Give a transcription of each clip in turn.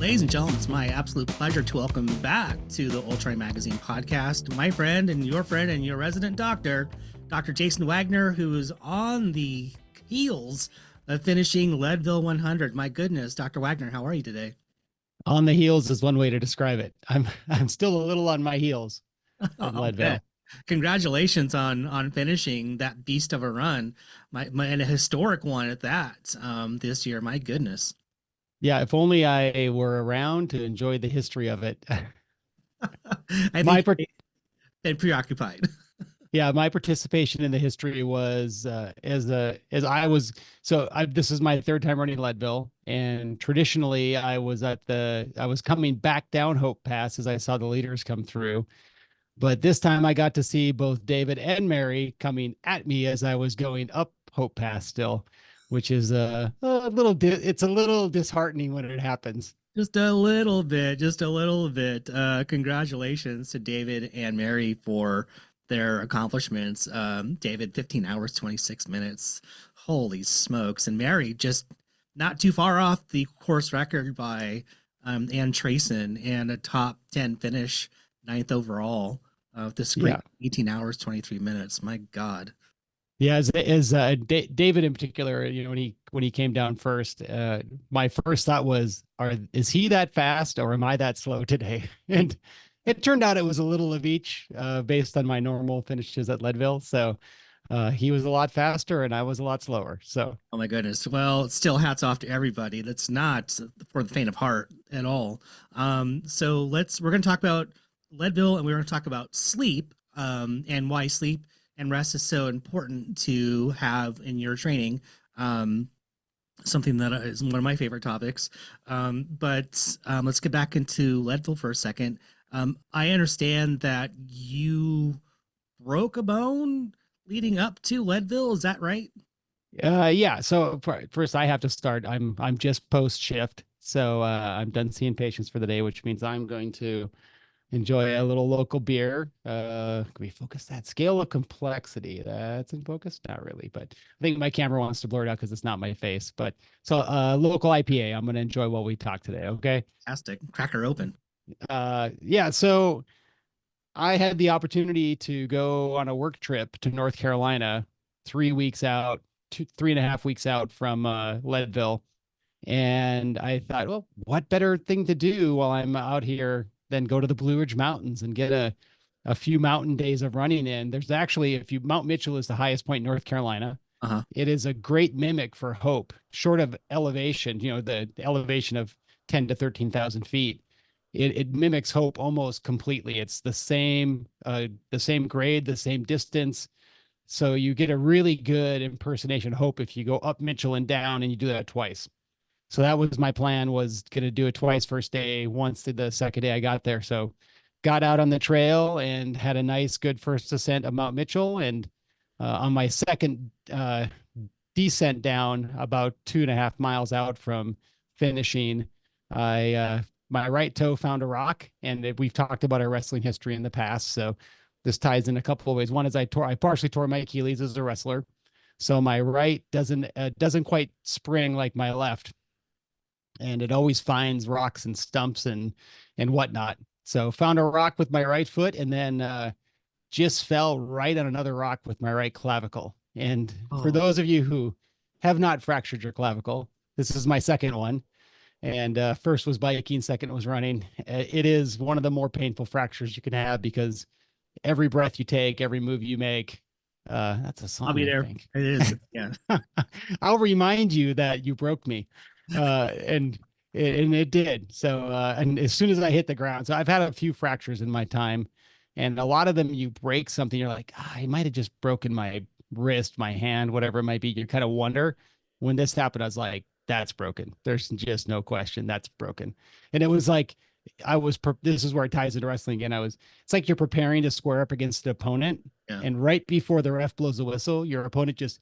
Ladies and gentlemen, it's my absolute pleasure to welcome back to the UltraRunning Magazine podcast my friend and your resident doctor, Dr. Jason Wagner, who is on the heels of finishing Leadville 100. My goodness, Dr. Wagner, how are you today? On the heels is one way to describe it. I'm still a little on my heels at Leadville. Congratulations on finishing that beast of a run, and a historic one at that this year. My goodness. Yeah, if only I were around to enjoy the history of it. I think you've been preoccupied. Yeah, my participation in the history was as I was. This is my third time running Leadville, and traditionally I was coming back down Hope Pass as I saw the leaders come through. But this time I got to see both David and Mary coming at me as I was going up Hope Pass still, which is it's a little disheartening when it happens. Just a little bit. Congratulations to David and Mary for their accomplishments. David, 15 hours, 26 minutes. Holy smokes. And Mary, just not too far off the course record by Ann Trayson, and a top 10 finish, 9th overall. This great 18 hours, 23 minutes. My God. Yeah, David in particular, when he came down first, my first thought was, is he that fast or am I that slow today? And it turned out it was a little of each, based on my normal finishes at Leadville. So he was a lot faster and I was a lot slower. So, oh my goodness. Well, still hats off to everybody. That's not for the faint of heart at all. So we're going to talk about Leadville, and we're going to talk about sleep, and why sleep and rest is so important to have in your training. Something that is one of my favorite topics. But let's get back into Leadville for a second. I understand that you broke a bone leading up to Leadville. Is that right? Yeah. So first I have to start. I'm just post shift. So I'm done seeing patients for the day, which means I'm going to enjoy a little local beer. Can we focus that? Scale of complexity. That's in focus? Not really, but I think my camera wants to blur it out because it's not my face. But so local IPA. I'm going to enjoy while we talk today. Okay. Fantastic. Cracker open. Yeah. So I had the opportunity to go on a work trip to North Carolina 3 weeks out, 3.5 weeks out from Leadville. And I thought, well, what better thing to do while I'm out here than go to the Blue Ridge Mountains and get a few mountain days of running in. There's actually, Mount Mitchell is the highest point in North Carolina. It is a great mimic for Hope, short of elevation, the elevation of 10 to 13,000 feet. It mimics Hope almost completely. It's the same grade, the same distance. So you get a really good impersonation of Hope if you go up Mitchell and down, and you do that twice. So that was my plan, was going to do it twice first day, once the second day I got there. So got out on the trail and had a nice, good first ascent of Mount Mitchell. And on my second descent down, about 2.5 miles out from finishing, my right toe found a rock. And we've talked about our wrestling history in the past. So this ties in a couple of ways. One is I partially tore my Achilles as a wrestler. So my right doesn't quite spring like my left. And it always finds rocks and stumps and whatnot. So found a rock with my right foot, and then just fell right on another rock with my right clavicle. And for those of you who have not fractured your clavicle, this is my second one. And first was biking, second was running. It is one of the more painful fractures you can have, because every breath you take, every move you make, that's a song. I'll be there. I think. It is. Yeah. I'll remind you that you broke me. And it did. So, and as soon as I hit the ground, so I've had a few fractures in my time, and a lot of them, you break something, you're like, I might've just broken my wrist, my hand, whatever it might be. You kind of wonder. When this happened, I was like, that's broken. There's just no question that's broken. And it was like, this is where it ties into wrestling again. It's like you're preparing to square up against the opponent. Yeah. And right before the ref blows the whistle, your opponent just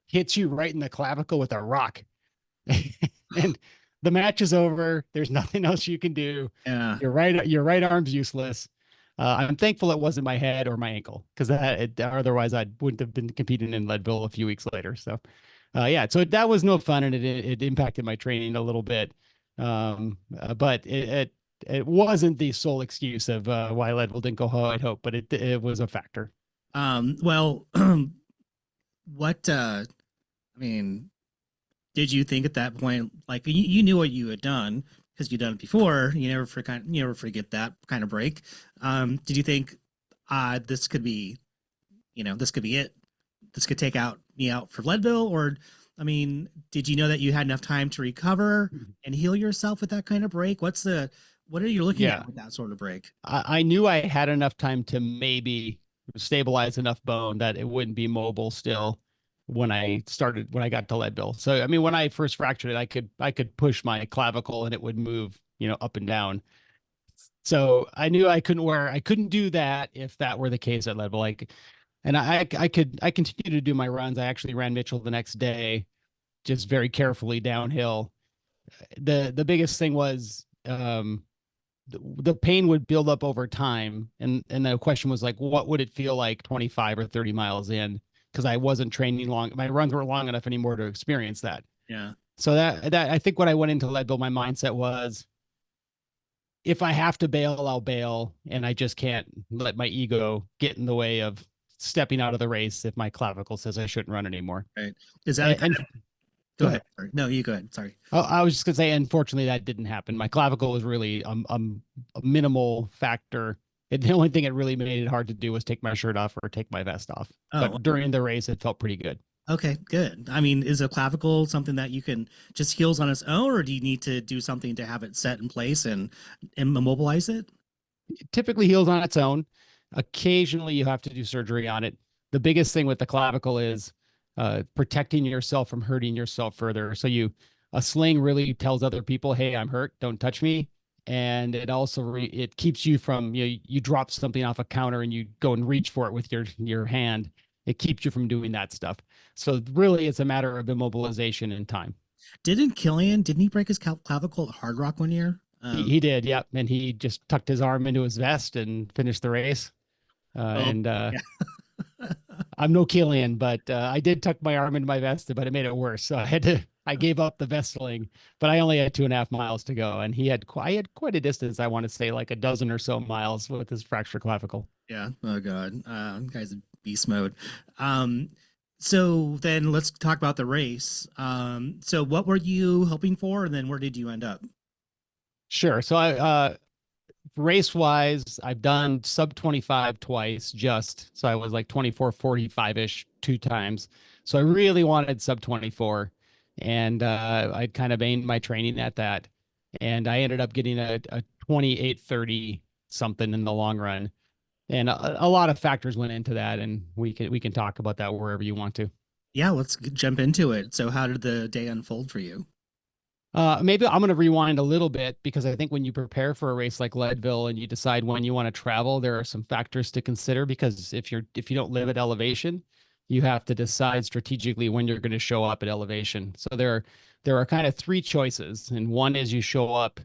hits you right in the clavicle with a rock. And the match is over. There's nothing else you can do. Yeah. Your right arm's useless. I'm thankful it wasn't my head or my ankle, because otherwise I wouldn't have been competing in Leadville a few weeks later. So, yeah, so that was no fun, and it impacted my training a little bit. But it wasn't the sole excuse of why Leadville didn't go how I'd hoped, but it was a factor. Well, what I mean, did you think at that point, like you knew what you had done because you'd done it before, you never forget that kind of break. Did you think this could be, this could be it? This could take out me out for Leadville? Or I mean, did you know that you had enough time to recover and heal yourself with that kind of break? What are you looking Yeah, at with that sort of break? I knew I had enough time to maybe stabilize enough bone that it wouldn't be mobile still when I got to Leadville. So I mean, when I first fractured it, I could push my clavicle and it would move, up and down. So I knew I couldn't do that if that were the case at Leadville. Like, and I continued to do my runs. I actually ran Mitchell the next day, just very carefully downhill. The biggest thing was the pain would build up over time, and the question was like, what would it feel like 25 or 30 miles in? Because I wasn't training long, my runs weren't long enough anymore to experience that. Yeah. So that I think when I went into Leadville, my mindset was, if I have to bail, I'll bail, and I just can't let my ego get in the way of stepping out of the race if my clavicle says I shouldn't run anymore. Right. Is that a kind And of, go go ahead. ahead. Sorry. No, you go ahead. Sorry. I was just gonna say, unfortunately, that didn't happen. My clavicle was really a minimal factor. The only thing it really made it hard to do was take my shirt off or take my vest off. Oh, But during the race, it felt pretty good. okay, good. I mean, is a clavicle something that you can just heals on its own, or do you need to do something to have it set in place and immobilize it? It typically heals on its own. Occasionally, you have to do surgery on it. The biggest thing with the clavicle is protecting yourself from hurting yourself further. So a sling really tells other people, "Hey, I'm hurt. Don't touch me." And it also it keeps you from, you drop something off a counter and you go and reach for it with your hand. It keeps you from doing that stuff. So really, it's a matter of immobilization and time. Didn't he break his clavicle at Hard Rock one year? He did, yeah, and he just tucked his arm into his vest and finished the race. Oh, And yeah. I'm no Killian, but I did tuck my arm into my vest, but it made it worse. So I gave up the vest sling, but I only had 2.5 miles to go, and I had quite a distance. I want to say like a dozen or so miles with his fractured clavicle. Yeah. Oh God. Guy's in beast mode. Um, so then let's talk about the race. So what were you hoping for, and then where did you end up? Sure. So race wise, I've done sub 25 twice, so I was like 24:45 ish 2 times. So I really wanted sub 24, and I kind of aimed my training at that, and I ended up getting a 28:30 something in the long run. And a lot of factors went into that, and we can talk about that wherever you want to. Yeah, let's jump into it. So how did the day unfold for you? Maybe I'm going to rewind a little bit, because I think when you prepare for a race like Leadville and you decide when you want to travel, there are some factors to consider, because if you don't live at elevation, you have to decide strategically when you're going to show up at elevation. So there are kind of three choices, and one is you show up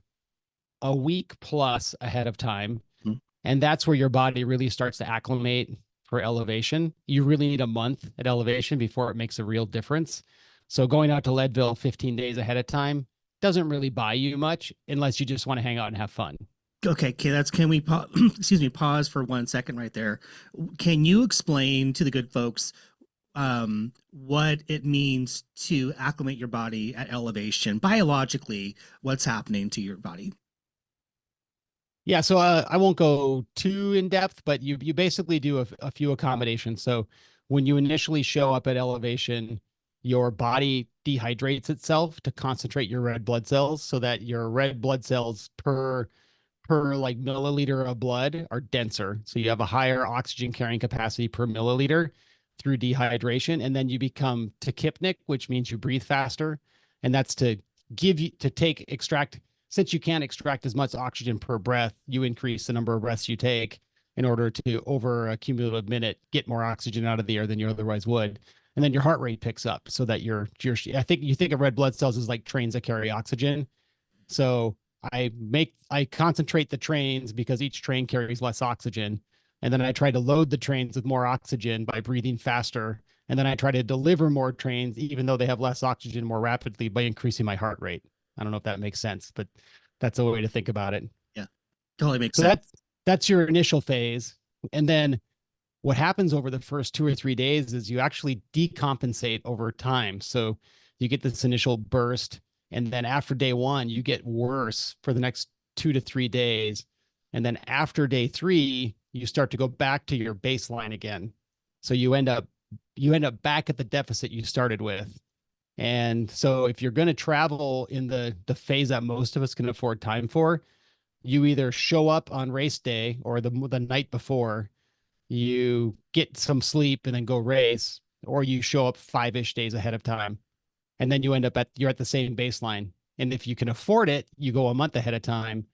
a week plus ahead of time, Mhm. and that's where your body really starts to acclimate for elevation. You really need a month at elevation before it makes a real difference. So going out to Leadville 15 days ahead of time doesn't really buy you much unless you just want to hang out and have fun. Okay, can we excuse me, pause for 1 second right there. Can you explain to the good folks what it means to acclimate your body at elevation biologically? What's happening to your body? Yeah, so I won't go too in depth, but you basically do a few accommodations. So when you initially show up at elevation, your body dehydrates itself to concentrate your red blood cells, so that your red blood cells per like milliliter of blood are denser. So you have a higher oxygen carrying capacity per milliliter through dehydration. And then you become tachypnic, which means you breathe faster. And that's to extract, since you can't extract as much oxygen per breath, you increase the number of breaths you take in order to, over a cumulative minute, get more oxygen out of the air than you otherwise would. And then your heart rate picks up, so that I think you think of red blood cells as like trains that carry oxygen. So I concentrate the trains, because each train carries less oxygen. And then I try to load the trains with more oxygen by breathing faster. And then I try to deliver more trains, even though they have less oxygen, more rapidly, by increasing my heart rate. I don't know if that makes sense, but that's a way to think about it. Yeah, totally makes So sense. that's your initial phase. And then what happens over the first 2 or 3 days is you actually decompensate over time. So you get this initial burst, and then after day one, you get worse for the next 2 to 3 days. And then after day three, you start to go back to your baseline again. So you end up back at the deficit you started with. And so if you're going to travel in the phase that most of us can afford time for, you either show up on race day or the night before, you get some sleep and then go race, or you show up 5-ish days ahead of time. And then you're at the same baseline. And if you can afford it, you go a month ahead of time.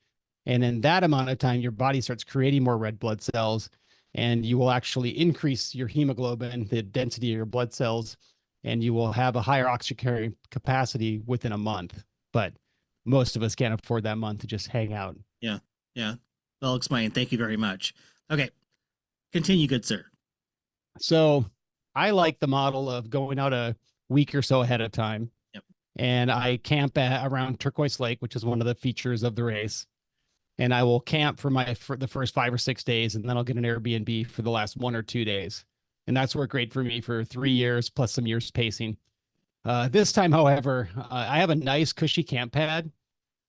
And in that amount of time, your body starts creating more red blood cells, and you will actually increase your hemoglobin, the density of your blood cells, and you will have a higher oxygen carrying capacity within a month. But most of us can't afford that month to just hang out. Yeah, yeah. Well explained. Thank you very much. Okay, continue, good sir. So I like the model of going out a week or so ahead of time. Yep. And I camp around Turquoise Lake, which is one of the features of the race. And I will camp for the first 5 or 6 days, and then I'll get an Airbnb for the last 1 or 2 days. And that's worked great for me for 3 years plus some years pacing. This time, however, I have a nice cushy camp pad,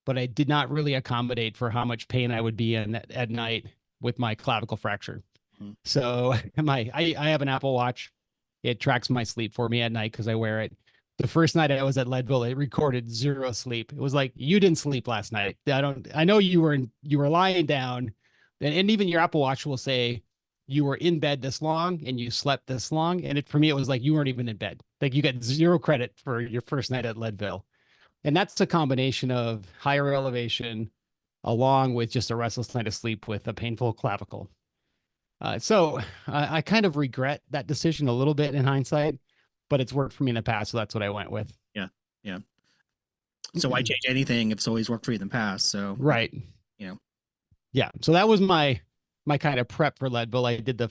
but I did not really accommodate for how much pain I would be in at night with my clavicle fracture. Mhm. So I have an Apple Watch. It tracks my sleep for me at night because I wear it. The first night I was at Leadville, it recorded 0 sleep. It was like, you didn't sleep last night. I know you were lying down, and even your Apple Watch will say you were in bed this long and you slept this long. And for me, it was like you weren't even in bed. Like you got 0 credit for your first night at Leadville. And that's a combination of higher elevation along with just a restless night of sleep with a painful clavicle. So I kind of regret that decision a little bit in hindsight, but it's worked for me in the past, so that's what I went with. Yeah, yeah. So why change anything if it's always worked for you in the past? So Right. you know, Yeah. So that was my kind of prep for Leadville. I did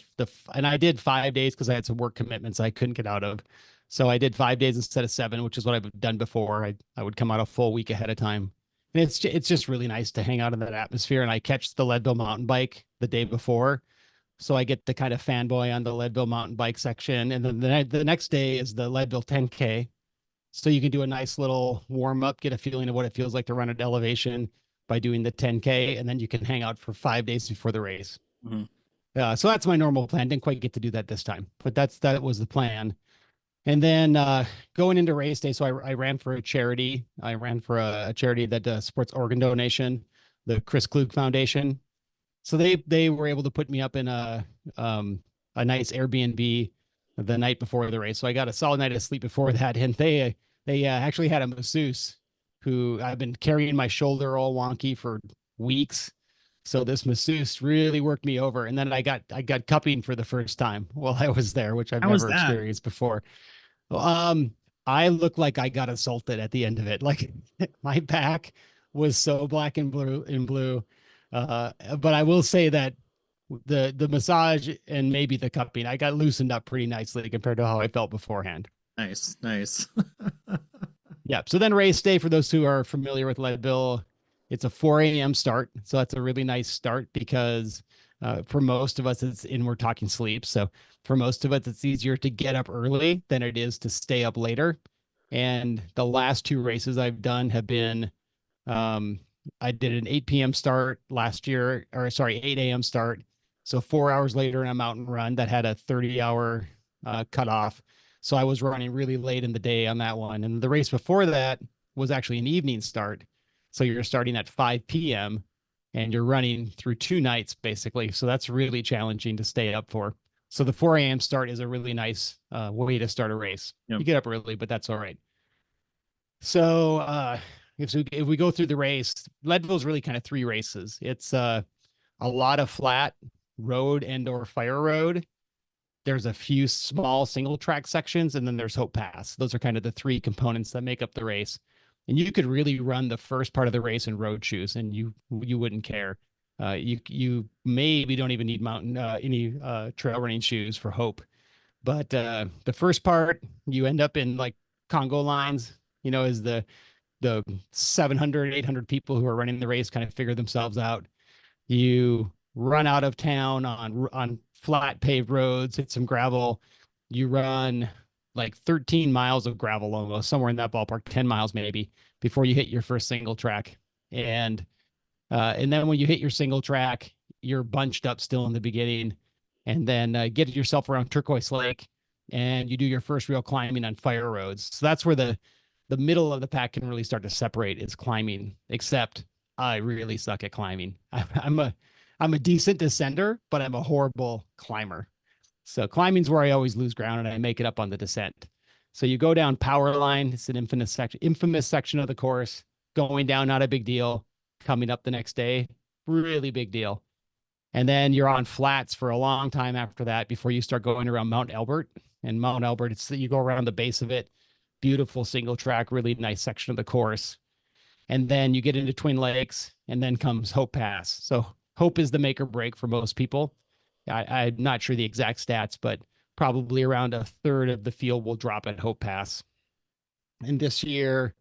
and I did 5 days because I had some work commitments I couldn't get out of. So I did 5 days instead of 7, which is what I've done before. I would come out a full week ahead of time. And it's just really nice to hang out in that atmosphere. And I catch the Leadville mountain bike the day before. So I get to kind of fanboy on the Leadville mountain bike section. And then the next day is the Leadville 10K. So you can do a nice little warm up, get a feeling of what it feels like to run at elevation by doing the 10K. And then you can hang out for 5 days before the race. mhm. So that's my normal plan. Didn't quite get to do that this time, but that was the plan. And then going into race day, so I ran for a charity. I ran for a charity that supports organ donation, the Chris Klug Foundation. So they were able to put me up in a nice Airbnb the night before the race. So I got a solid night of sleep before that, and they actually had a masseuse who I've been carrying my shoulder all wonky for weeks. So this masseuse really worked me over, and then I got cupping for the first time while I was there, which I've How was never that? experienced before. Um, I looked like I got assaulted at the end of it. Like my back was so black and blue. But I will say that the massage and maybe the cupping, I got loosened up pretty nicely compared to how I felt beforehand. Nice, nice. Yeah. So then race day, for those who are familiar with Leadville, it's a 4 a.m. start. So that's a really nice start because for most of us, we're talking sleep. So for most of us, it's easier to get up early than it is to stay up later. And the last 2 races I've done have been, um, I did an 8 p.m. start last year, or sorry, 8 a.m. start. So 4 hours later in a mountain run that had a 30-hour cutoff. So I was running really late in the day on that one. And the race before that was actually an evening start. So you're starting at 5 p.m. and you're running through 2 nights basically. So that's really challenging to stay up for. So the 4 a.m. start is a really nice way to start a race. Yep. You get up early, but that's all right. So if we go through the race, Leadville's really kind of 3 races. It's a lot of flat road and or fire road. There's a few small single track sections, and then there's Hope Pass. Those are kind of the 3 components that make up the race. And you could really run the first part of the race in road shoes, and you wouldn't care. You maybe don't even need any trail running shoes for Hope. But the first part, you end up in like Congo lines. Is the 700, 800 people who are running the race kind of figure themselves out. You run out of town on flat paved roads, hit some gravel. You run like 13 miles of gravel, almost somewhere in that ballpark, 10 miles maybe, before you hit your first single track. And then when you hit your single track, you're bunched up still in the beginning, and then get yourself around Turquoise Lake, and you do your first real climbing on fire roads. So that's where the middle of the pack can really start to separate, is climbing. Except I really suck at climbing. I'm a decent descender, but I'm a horrible climber. So climbing's where I always lose ground, and I make it up on the descent. So you go down Power Line. It's an infamous section of the course. Going down, not a big deal. Coming up the next day, really big deal. And then you're on flats for a long time after that before you start going around Mount Elbert. And Mount Elbert, you go around the base of it. Beautiful single track, really nice section of the course. And then you get into Twin Lakes, and then comes Hope Pass. So Hope is the make or break for most people. I'm not sure the exact stats, but probably around a third of the field will drop at Hope Pass. And this year,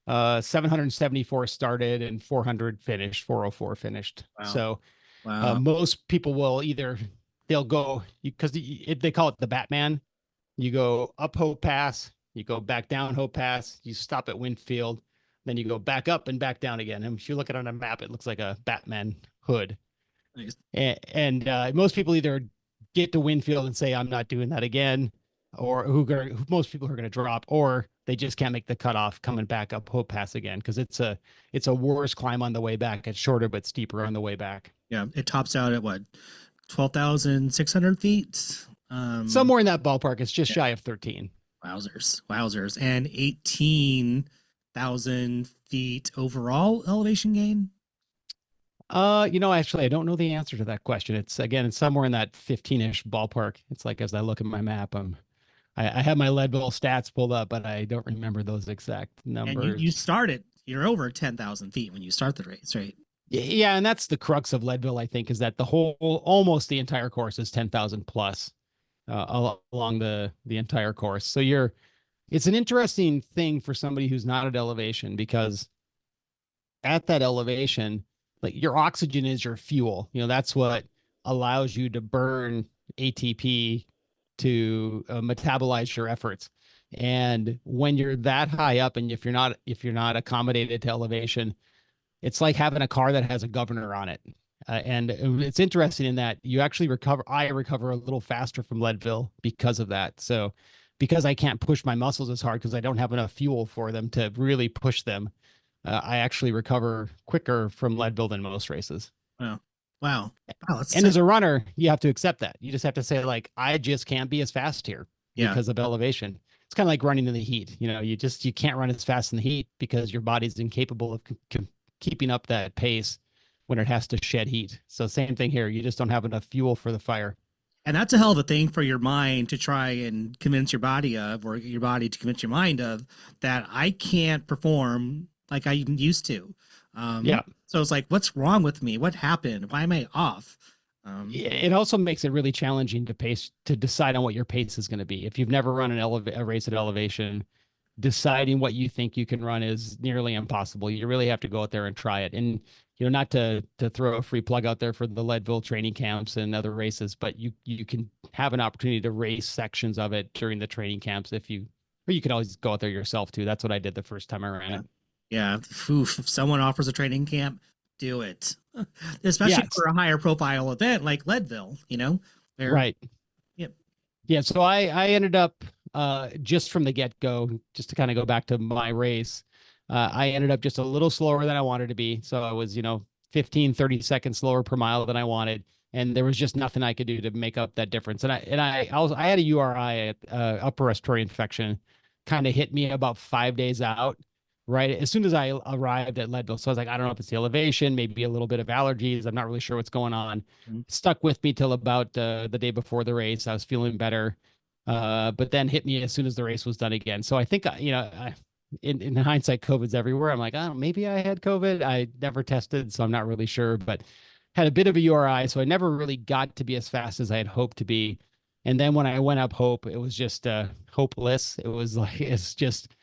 774 started and 400 finished, 404 finished. Wow. So Wow. most people will they'll go, because they call it the Batman. You go up Hope Pass, you go back down Hope Pass, you stop at Winfield, then you go back up and back down again. And if you look at it on a map, it looks like a Batman hood. Nice. And most people either get to Winfield and say, I'm not doing that again, or most people are going to drop, or they just can't make the cutoff coming back up Hope Pass again, because it's a worse climb on the way back. It's shorter but steeper on the way back. Yeah, it tops out at what, 12,600 feet? Somewhere in that ballpark. It's just shy of 13. Wowzers, and 18,000 feet overall elevation gain. Actually, I don't know the answer to that question. It's somewhere in that 15-ish ballpark. It's like, as I look at my map, I have my Leadville stats pulled up, but I don't remember those exact numbers. And you're over 10,000 feet when you start the race, right? Yeah, and that's the crux of Leadville, I think, is that almost the entire course is 10,000 plus along the entire course. So it's an interesting thing for somebody who's not at elevation, because at that elevation, like, your oxygen is your fuel. That's what allows you to burn ATP to metabolize your efforts. And when you're that high up, and if you're not accommodated to elevation, it's like having a car that has a governor on it. And it's interesting in that you actually I recover a little faster from Leadville because of that. So because I can't push my muscles as hard because I don't have enough fuel for them to really push them, I actually recover quicker from Leadville than most races. Wow. And as a runner, you have to accept that. You just have to say, like, I just can't be as fast here because of elevation. It's kind of like running in the heat. You can't run as fast in the heat because your body's incapable of keeping up that pace when it has to shed heat. So same thing here. You just don't have enough fuel for the fire. And that's a hell of a thing for your mind to try and convince your body of, or your body to convince your mind of, that I can't perform like I used to. So it's like, what's wrong with me? What happened? Why am I off? It also makes it really challenging to decide on what your pace is going to be. If you've never run a race at elevation, deciding what you think you can run is nearly impossible. You really have to go out there and try it. And, not to throw a free plug out there for the Leadville training camps and other races, but you can have an opportunity to race sections of it during the training camps or you can always go out there yourself too. That's what I did the first time I ran it. Yeah. If someone offers a training camp, do it. Especially for a higher profile event like Leadville, Right. Yep. Yeah. So I ended up, just from the get-go, just to kind of go back to my race, I ended up just a little slower than I wanted to be. So I was, 15, 30 seconds slower per mile than I wanted. And there was just nothing I could do to make up that difference. And I had a URI, upper respiratory infection, kind of hit me about 5 days out, right as soon as I arrived at Leadville. So I was like, I don't know if it's the elevation, maybe a little bit of allergies. I'm not really sure what's going on. Stuck with me till about the day before the race. I was feeling better, but then hit me as soon as the race was done again. So I think, in hindsight, COVID's everywhere. I'm like, oh, maybe I had COVID. I never tested, so I'm not really sure, but had a bit of a URI. So I never really got to be as fast as I had hoped to be. And then when I went up Hope, it was just hopeless. It was like, it's just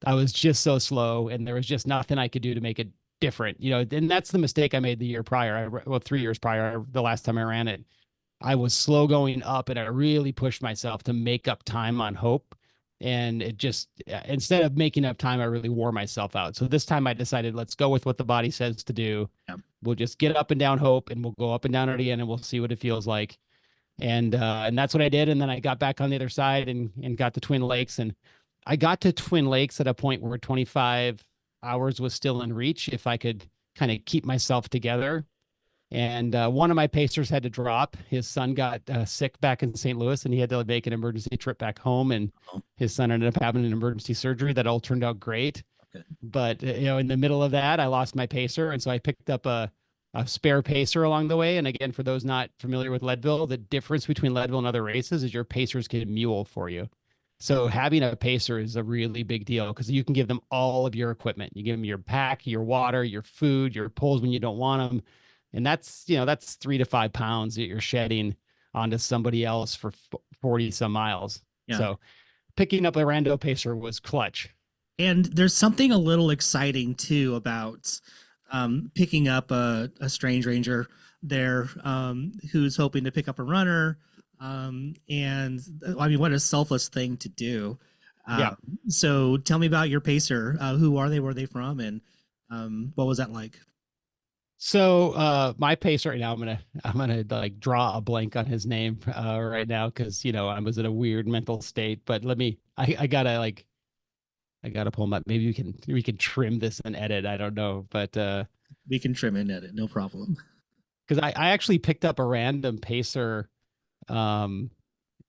I was just so slow, and there was just nothing I could do to make it different. And that's the mistake I made the year prior. Well, 3 years prior, the last time I ran it, I was slow going up, and I really pushed myself to make up time on hope. And it just, instead of making up time, I really wore myself out. So this time I decided, let's go with what the body says to do. Yeah. We'll just get up and down hope, and we'll go up and down it again, and we'll see what it feels like. And that's what I did. And then I got back on the other side and got to Twin Lakes. And I got to Twin Lakes at a point where 25 hours was still in reach if I could kind of keep myself together. And one of my pacers had to drop. His son got sick back in St. Louis, and he had to make an emergency trip back home. And Oh, his son ended up having an emergency surgery that all turned out great. okay. But in the middle of that, I lost my pacer, and so I picked up a spare pacer along the way. And again, for those not familiar with Leadville, the difference between Leadville and other races is your pacers can mule for you. So having a pacer is a really big deal because you can give them all of your equipment. You give them your pack, your water, your food, your poles when you don't want them. And that's 3 to 5 pounds that you're shedding onto somebody else for 40 some miles. Yeah. So picking up a rando pacer was clutch. And there's something a little exciting too about picking up a strange ranger there who's hoping to pick up a runner. And I mean, what a selfless thing to do. Yeah. So tell me about your pacer. Who are they? Where are they from? And what was that like? So my pacer right now, I'm gonna like draw a blank on his name right now because I was in a weird mental state. But I gotta pull him up. Maybe we can trim this and edit. I don't know, but We can trim and edit, no problem. because I actually picked up a random pacer um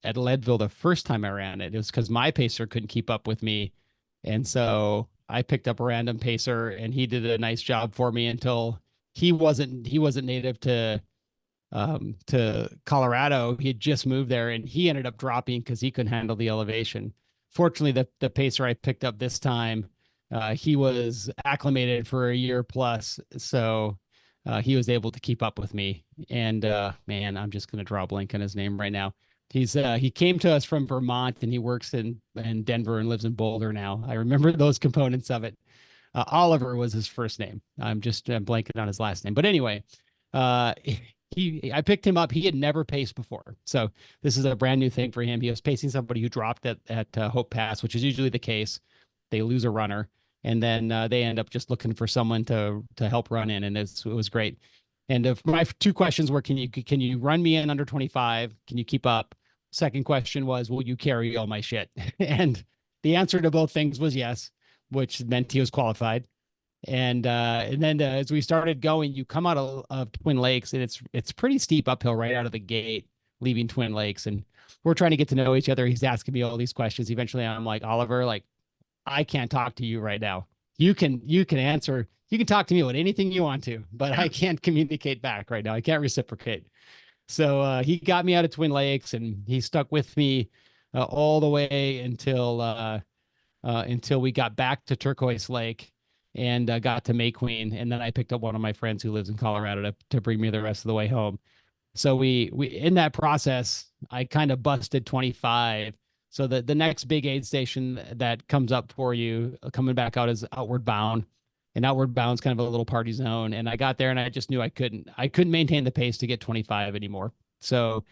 at Leadville the first time I ran it. It was because my pacer couldn't keep up with me, and so I picked up a random pacer, and he did a nice job for me until he wasn't native to Colorado. He had just moved there, and he ended up dropping because he couldn't handle the elevation. Fortunately, the pacer I picked up this time, he was acclimated for a year plus, so he was able to keep up with me. And man, I'm just gonna draw a blank on his name right now. He came to us from Vermont, and he works in Denver and lives in Boulder now. I remember those components of it. Oliver was his first name. I'm blanking on his last name. But anyway, I picked him up. He had never paced before. So this is a brand new thing for him. He was pacing somebody who dropped at Hope Pass, which is usually the case. They lose a runner, and then they end up just looking for someone to help run in, and it was great. And if my two questions were, can you run me in under 25? Can you keep up? Second question was, will you carry all my shit? And the answer to both things was yes, which meant he was qualified. And then as we started going, you come out of Twin Lakes, and it's pretty steep uphill right out of the gate, leaving Twin Lakes. And we're trying to get to know each other. He's asking me all these questions. Eventually, I'm like, Oliver, like, I can't talk to you right now. You can answer. You can talk to me about anything you want to, but I can't communicate back right now. I can't reciprocate. So he got me out of Twin Lakes, and he stuck with me all the way until we got back to Turquoise Lake and got to May Queen. And then I picked up one of my friends who lives in Colorado to bring me the rest of the way home. So we in that process, I kind of busted 25. So the next big aid station that comes up for you coming back out is Outward Bound. And Outward Bound's kind of a little party zone. And I got there, and I just knew I couldn't maintain the pace to get 25 anymore. So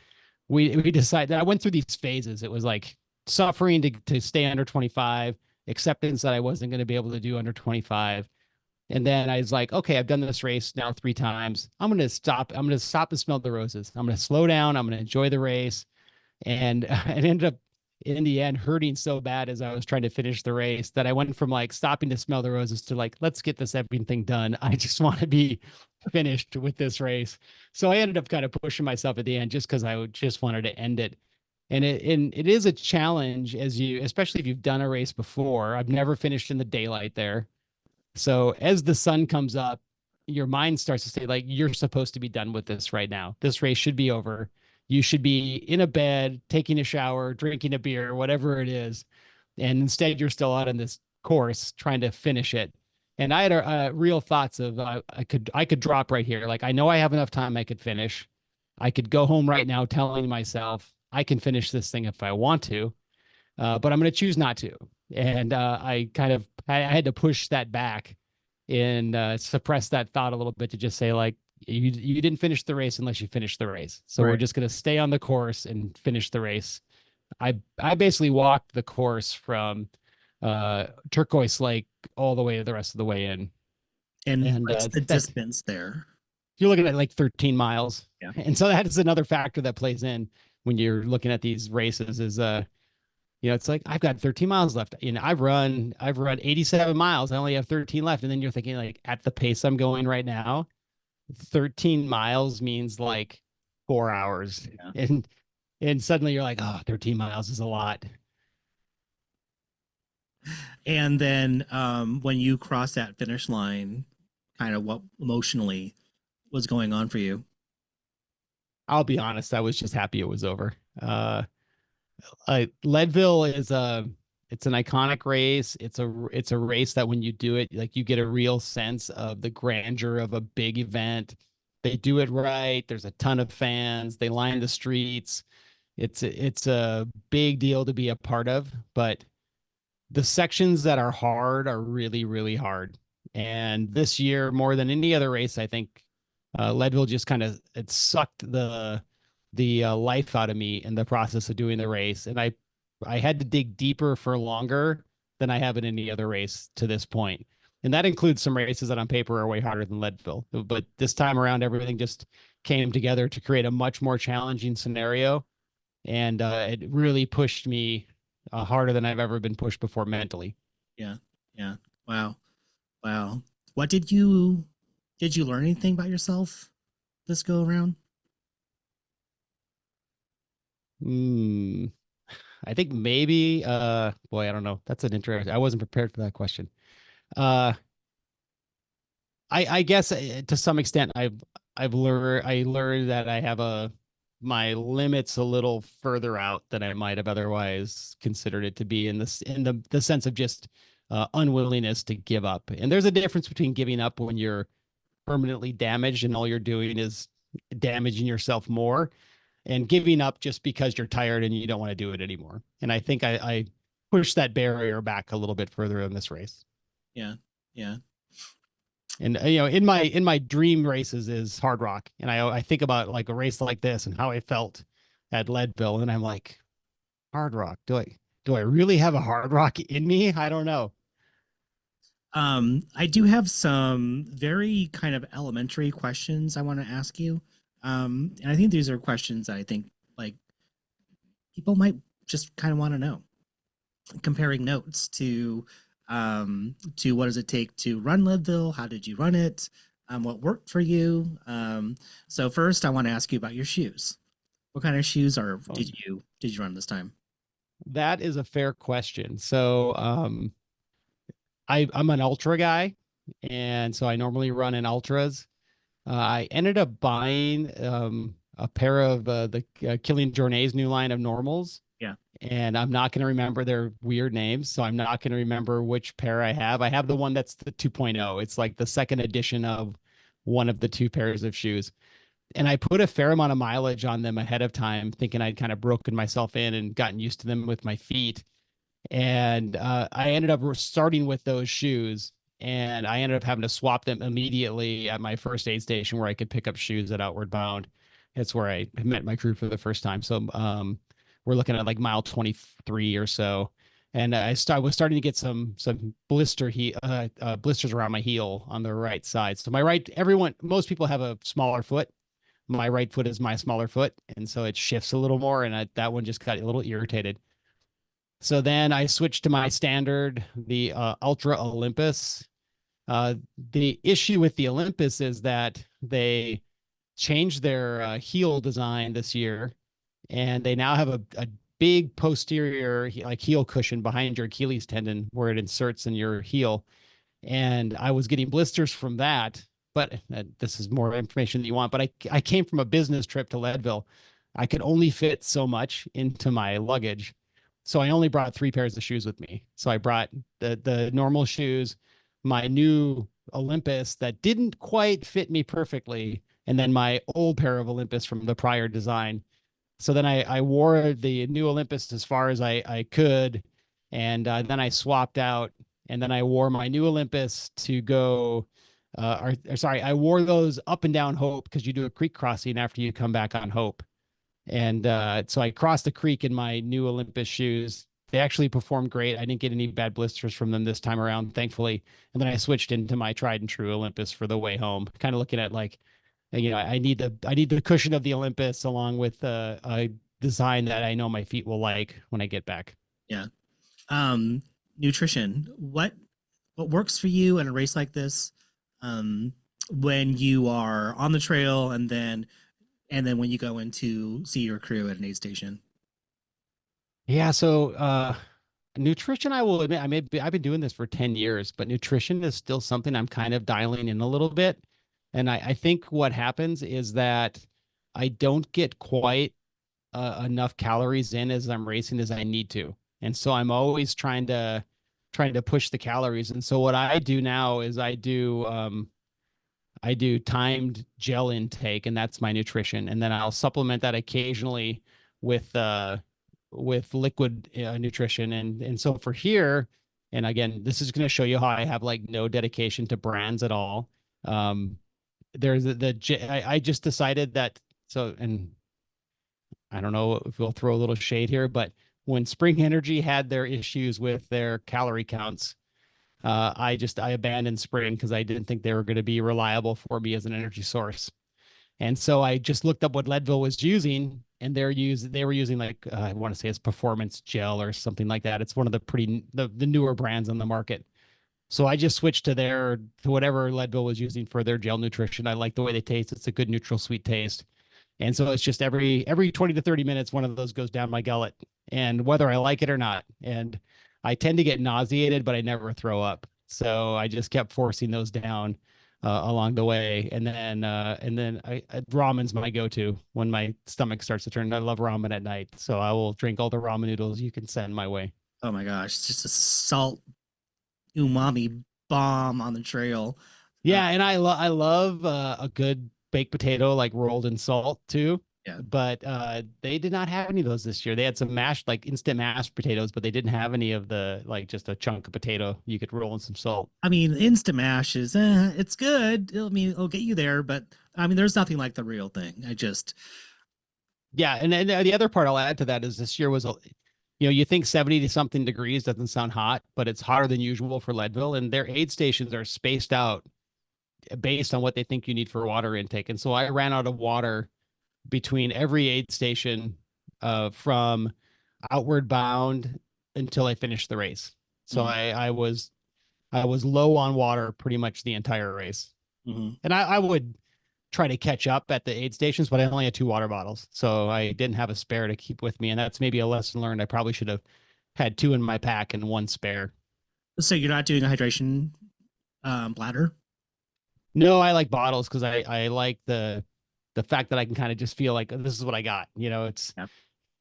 we decided. I went through these phases. It was like suffering to stay under 25, acceptance that I wasn't going to be able to do under 25. And then I was like, okay, I've done this race now 3 times. I'm going to stop. I'm going to stop and smell the roses. I'm going to slow down. I'm going to enjoy the race. And it ended up in the end hurting so bad as I was trying to finish the race that I went from like stopping to smell the roses to like, let's get this everything done. I just want to be finished with this race. So I ended up kind of pushing myself at the end just because I just wanted to end it. And it is a challenge especially if you've done a race before. I've never finished in the daylight there. So as the sun comes up, your mind starts to say, like, you're supposed to be done with this right now. This race should be over. You should be in a bed, taking a shower, drinking a beer, whatever it is. And instead, you're still out on this course trying to finish it. And I had real thoughts of I could drop right here. Like, I know I have enough time I could finish. I could go home right now telling myself I can finish this thing if I want to, but I'm going to choose not to. And I had to push that back and suppress that thought a little bit to just say like, you didn't finish the race unless you finished the race. So we're Right. just going to stay on the course and finish the race. I basically walked the course from Turquoise Lake all the way the rest of the way in. And And what's the that distance there? you're looking at like 13 miles. Yeah. And so that is another factor that plays in when you're looking at these races is it's like I've got 13 miles left. I've run 87 miles. I only have 13 left. And then you're thinking like at the pace I'm going right now, 13 miles means like 4 hours. Yeah. And suddenly you're like, oh, 13 miles is a lot. And then when you cross that finish line, kind of what emotionally was going on for you? I'll be honest, I was just happy it was over. Leadville is it's an iconic race. It's a race that when you do it, like you get a real sense of the grandeur of a big event. They do it right. There's a ton of fans. They line the streets. It's a big deal to be a part of, but the sections that are hard are really, really hard. And this year, more than any other race, I think Leadville just kind of it sucked the life out of me in the process of doing the race, and I had to dig deeper for longer than I have in any other race to this point. And that includes some races that on paper are way harder than Leadville. But this time around, everything just came together to create a much more challenging scenario, and it really pushed me harder than I've ever been pushed before mentally. Yeah. Yeah. Wow. Wow. What did you learn anything about yourself this go around? Hmm. I think maybe boy, I don't know. That's an interesting. I wasn't prepared for that question. Uh I guess to some extent I learned that I have my limits a little further out than I might have otherwise considered it to be in the sense of just unwillingness to give up. And there's a difference between giving up when you're permanently damaged and all you're doing is damaging yourself more, and giving up just because you're tired and you don't want to do it anymore. And I think I pushed that barrier back a little bit further in this race. Yeah. Yeah. And in my dream races is Hard Rock, and I think about like a race like this and how I felt at Leadville, and I'm like, Hard Rock, do I really have a Hard Rock in me? I don't know. I do have some very kind of elementary questions I want to ask you. And I think these are questions that I think like people might just kind of want to know. Comparing notes to what does it take to run Leadville? How did you run it? What worked for you? So first I want to ask you about your shoes. What kind of shoes are Oh, did you run this time? that is a fair question. So I'm an ultra guy, and so I normally run in ultras. I ended up buying a pair of the Killian Jornet's new line of normals, Yeah. and I'm not going to remember their weird names, so I'm not going to remember which pair I have. I have the one that's the 2.0. It's like the second edition of one of the two pairs of shoes. And I put a fair amount of mileage on them ahead of time, thinking I'd kind of broken myself in and gotten used to them with my feet. And I ended up starting with those shoes, and I ended up having to swap them immediately at my first aid station where I could pick up shoes at Outward Bound. It's where I met my crew for the first time. So we're looking at like mile 23 or so. And was starting to get some blisters around my heel on the right side. So most people have a smaller foot. My right foot is my smaller foot, and so it shifts a little more. And that one just got a little irritated. So then I switched to my standard, the Ultra Olympus. The issue with the Olympus is that they changed their heel design this year, and they now have a big posterior like heel cushion behind your Achilles tendon where it inserts in your heel. And I was getting blisters from that. But this is more information than you want. But I came from a business trip to Leadville. I could only fit so much into my luggage, so I only brought three pairs of shoes with me. So I brought the normal shoes, my new Olympus that didn't quite fit me perfectly, and then my old pair of Olympus from the prior design. So then I wore the new Olympus as far as I could, And then I swapped out, and then I wore my new Olympus to go. Or sorry, I wore those up and down Hope because you do a creek crossing after you come back on Hope. And so I crossed the creek in my new Olympus shoes. They actually performed great. I didn't get any bad blisters from them this time around, thankfully. And then I switched into my tried and true Olympus for the way home. Kind of looking at like, I need the cushion of the Olympus along with a design that I know my feet will like when I get back. Yeah. Um, Nutrition. What works for you in a race like this? Um, when you are on the trail, and then when you go in to see your crew at an aid station. Yeah, so nutrition, I will admit, I've been doing this for 10 years, but nutrition is still something I'm kind of dialing in a little bit. And I think what happens is that I don't get quite enough calories in as I'm racing as I need to. And so I'm always trying to push the calories. And so what I do now is I do timed gel intake, and that's my nutrition. And then I'll supplement that occasionally with liquid nutrition. And so for here, and again, this is going to show you how I have like no dedication to brands at all. There's I just decided that. So, and I don't know if we'll throw a little shade here, but when Spring Energy had their issues with their calorie counts, I abandoned Spring because I didn't think they were going to be reliable for me as an energy source. And so I just looked up what Leadville was using, and they were using like I want to say it's Performance Gel or something like that. It's one of the newer brands on the market. So I just switched to whatever Leadville was using for their gel nutrition. I like the way they taste. It's a good neutral sweet taste. And so it's just every 20 to 30 minutes, one of those goes down my gullet, and whether I like it or not. And I tend to get nauseated, but I never throw up. So I just kept forcing those down along the way. And then ramen's my go-to when my stomach starts to turn. I love ramen at night. So I will drink all the ramen noodles you can send my way. Oh my gosh, it's just a salt umami bomb on the trail. Uh, Yeah, and I love a good baked potato like rolled in salt too. yeah. But they did not have any of those this year. They had some mashed like instant mashed potatoes, but they didn't have any of the like just a chunk of potato you could roll in some salt. I mean, Instamash is it's good. I mean, it'll get you there, but I mean, there's nothing like the real thing. Yeah, and the other part I'll add to that is this year was you think 70 to something degrees doesn't sound hot, but it's hotter than usual for Leadville, and their aid stations are spaced out based on what they think you need for water intake. And so I ran out of water between every aid station from outward bound until I finished the race. So Mhm. I was low on water pretty much the entire race. Mhm. And I would try to catch up at the aid stations, but I only had 2 water bottles. So I didn't have a spare to keep with me. And that's maybe a lesson learned. I probably should have had 2 in my pack and 1 spare. So you're not doing a hydration bladder? No, I like bottles because I like the fact that I can kind of just feel like this is what I got. It's Yeah.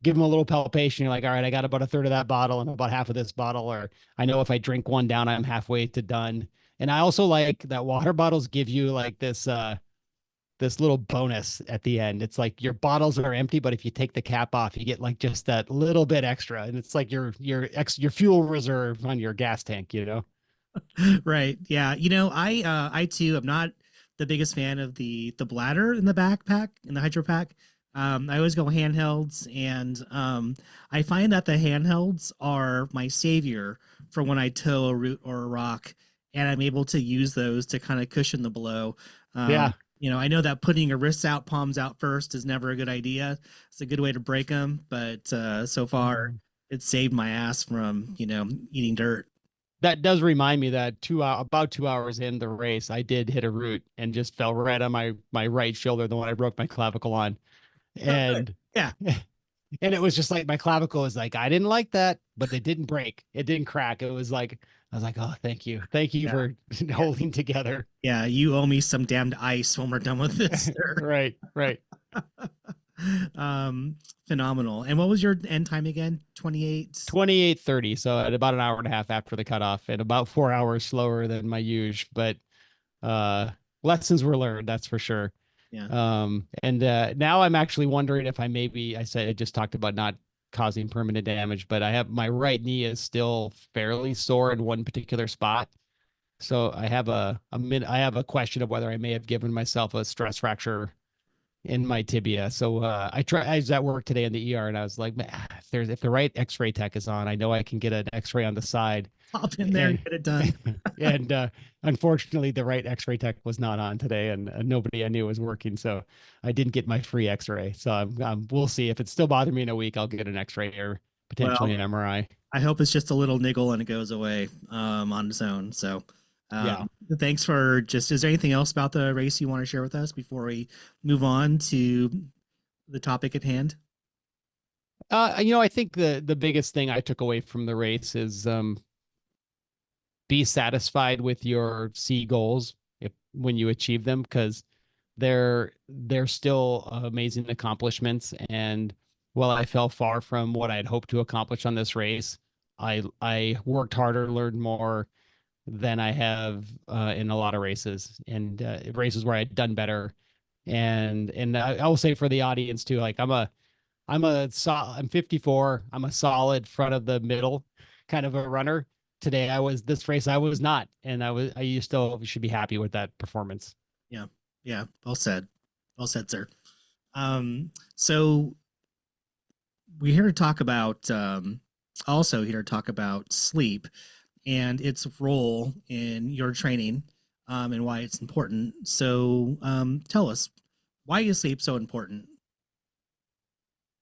give them a little palpation. You're like, all right, I got about a third of that bottle and about half of this bottle. Or I know if I drink one down, I'm halfway to done. And I also like that water bottles give you like this little bonus at the end. It's like your bottles are empty, but if you take the cap off, you get like just that little bit extra. And it's like your fuel reserve on your gas tank. Right. Yeah. I too am not the biggest fan of the bladder in the backpack in the hydro pack. I always go handhelds, and I find that the handhelds are my savior for when I tow a root or a rock, and I'm able to use those to kind of cushion the blow. Yeah. I know that putting your wrists out, palms out first is never a good idea. It's a good way to break them, but so far it saved my ass from eating dirt. That does remind me that about 2 hours in the race, I did hit a root and just fell right on my right shoulder, the one I broke my clavicle on. Oh, good. And Yeah. and it was just like my clavicle was like, I didn't like that, but it didn't break. It didn't crack. It was like I was like, oh, thank you. Thank you Yeah. for holding together. Yeah, you owe me some damned ice when we're done with this, sir. Right, right. um, Phenomenal. And what was your end time again? 28. 28:30. So at about an hour and a half after the cutoff and about 4 hours slower than my usual, but uh lessons were learned, that's for sure. Yeah. And now I'm actually wondering if I said I just talked about not causing permanent damage, but I have my right knee is still fairly sore in one particular spot. So I have a question of whether I may have given myself a stress fracture in my tibia. So I was at work today in the ER and I was like, "Man, if the right X-ray tech is on, I know I can get an X-ray on the side." Pop in there And and get it done. and unfortunately, the right X-ray tech was not on today, and nobody I knew was working, so I didn't get my free X-ray. So we'll see if it's still bothering me in a week. I'll get an X-ray or potentially Well, an MRI. I hope it's just a little niggle and it goes away on its own. So, Yeah. um, thanks for just. Is there anything else about the race you want to share with us before we move on to the topic at hand? I think the biggest thing I took away from the race is be satisfied with your C goals if when you achieve them, because they're still amazing accomplishments. And while I fell far from what I'd hoped to accomplish on this race, I worked harder, learned more than I have in a lot of races, and races where I'd done better. And I will say for the audience too, like I'm 54. I'm a solid front of the middle kind of a runner. Today this race I was not, and I still should be happy with that performance. Yeah, yeah. Well said, sir. So we're here to talk about also here to talk about sleep and its role in your training and why it's important. So tell us, why is sleep so important?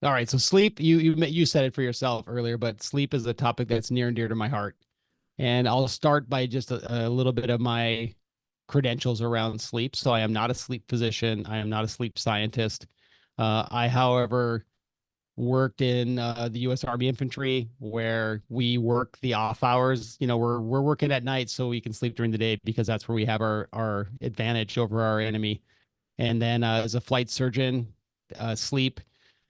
All right, so sleep, you said it for yourself earlier, but sleep is a topic that's near and dear to my heart. And I'll start by just a little bit of my credentials around sleep. So I am not a sleep physician. I am not a sleep scientist. I, however, worked in the U.S. Army Infantry, where we work the off hours. We're working at night so we can sleep during the day, because that's where we have our advantage over our enemy. And then as a flight surgeon, sleep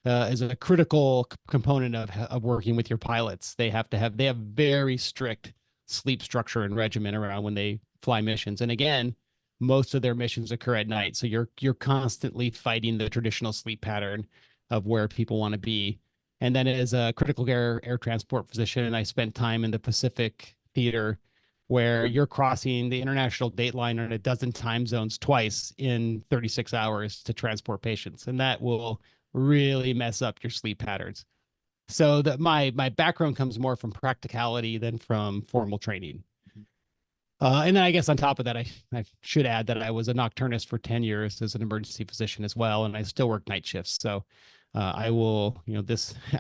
is a critical component of working with your pilots. They have very strict sleep structure and regimen around when they fly missions. And again, most of their missions occur at night, so you're constantly fighting the traditional sleep pattern of where people want to be. And then as a critical air transport physician, I spent time in the Pacific theater, where you're crossing the international date line in a dozen time zones twice in 36 hours to transport patients. And that will really mess up your sleep patterns. So that my background comes more from practicality than from formal training. And then I guess on top of that, I should add that I was a nocturnist for 10 years as an emergency physician as well, and I still work night shifts. So I will,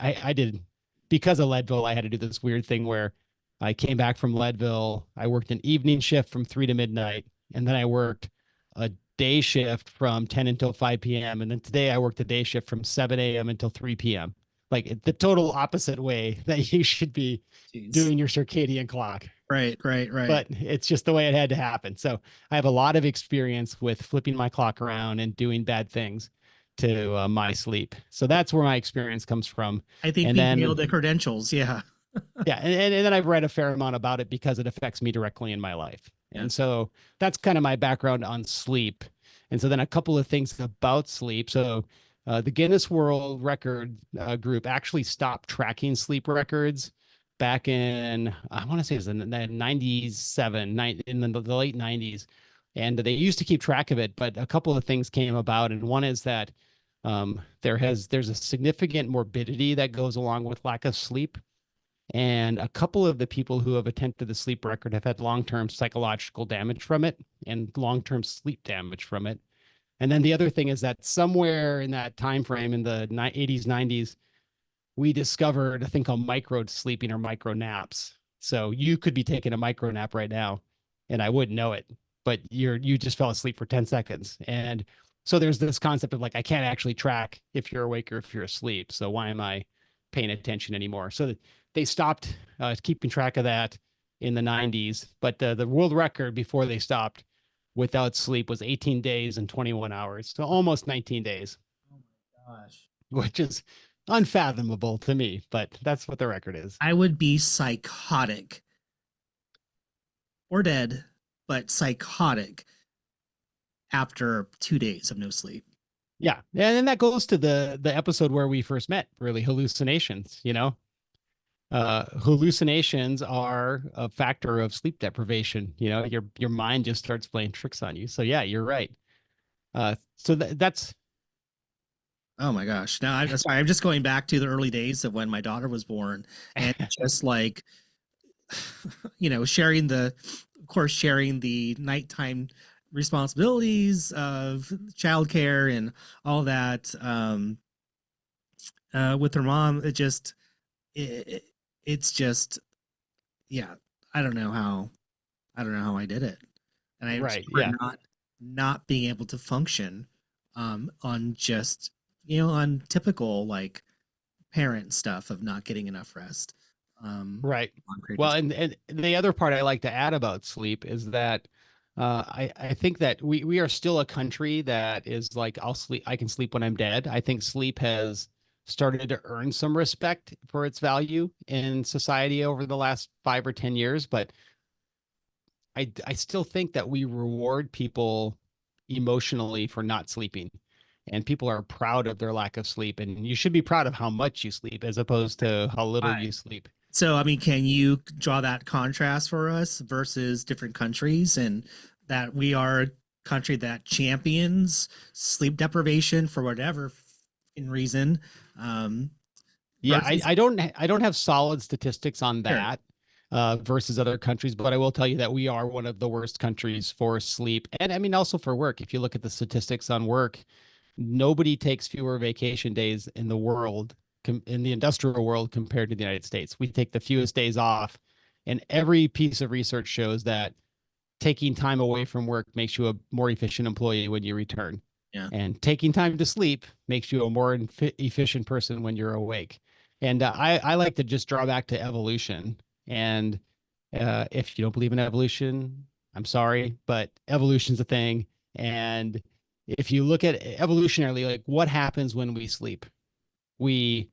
I did, because of Leadville, I had to do this weird thing where I came back from Leadville. I worked an evening shift from 3 to midnight, and then I worked a day shift from 10 until 5 p.m. And then today I worked a day shift from 7 a.m. until 3 p.m. Like the total opposite way that you should be Jeez. doing your circadian clock. Right. But it's just the way it had to happen. So I have a lot of experience with flipping my clock around and doing bad things to my sleep. So that's where my experience comes from. I think And we nailed the then, credentials. Yeah. yeah, and then I've read a fair amount about it because it affects me directly in my life. Yeah. And so that's kind of my background on sleep. And so then a couple of things about sleep. So the Guinness World Record group actually stopped tracking sleep records back in, I want to say it was in the 97, in the late 90s. And they used to keep track of it, but a couple of things came about. And one is that there's a significant morbidity that goes along with lack of sleep. And a couple of the people who have attempted the sleep record have had long-term psychological damage from it and long-term sleep damage from it. And then the other thing is that somewhere in that time frame in the 80s, 90s, we discovered a thing called micro sleeping or micro naps. So you could be taking a micro nap right now and I wouldn't know it, but you just fell asleep for 10 seconds. And so there's this concept of like, I can't actually track if you're awake or if you're asleep. So why am I paying attention anymore? So they stopped keeping track of that in the 90s, but the world record before they stopped without sleep was 18 days and 21 hours. So almost 19 days, Oh my gosh. which is unfathomable to me, but that's what the record is. I would be psychotic or dead, but psychotic after 2 days of no sleep. Yeah. And then that goes to the episode where we first met, really, hallucinations, you know. Hallucinations are a factor of sleep deprivation. You know, your mind just starts playing tricks on you. So yeah, you're right. So that's Oh my gosh. Now I'm sorry. I'm just going back to the early days of when my daughter was born, and just like, sharing of course, sharing the nighttime responsibilities of childcare and all that, with her mom. It, it's just, yeah. I don't know how, I don't know how I did it, and I just right. remember Yeah. not being able to function, on just, on typical like parent stuff of not getting enough rest, Right. long periods Well, of and the other part I like to add about sleep is that I think that we are still a country that is like I can sleep when I'm dead. I think sleep has started to earn some respect for its value in society over the last 5 or 10 years, but I still think that we reward people emotionally for not sleeping. And people are proud of their lack of sleep. And you should be proud of how much you sleep as opposed to how little time. you sleep. So, I mean, can you draw that contrast for us versus different countries, and that we are a country that champions sleep deprivation for whatever in reason, um, Yeah, versus I don't have solid statistics on here? that versus other countries, but I will tell you that we are one of the worst countries for sleep. And I mean also for work. If you look at the statistics on work, nobody takes fewer vacation days in the world, in the industrial world compared to the United States. We take the fewest days off, and every piece of research shows that taking time away from work makes you a more efficient employee when you return. Yeah, And taking time to sleep makes you a more efficient person when you're awake. And I like to just draw back to evolution. And if you don't believe in evolution, I'm sorry, but evolution's a thing. And if you look at evolutionarily, like what happens when we sleep, we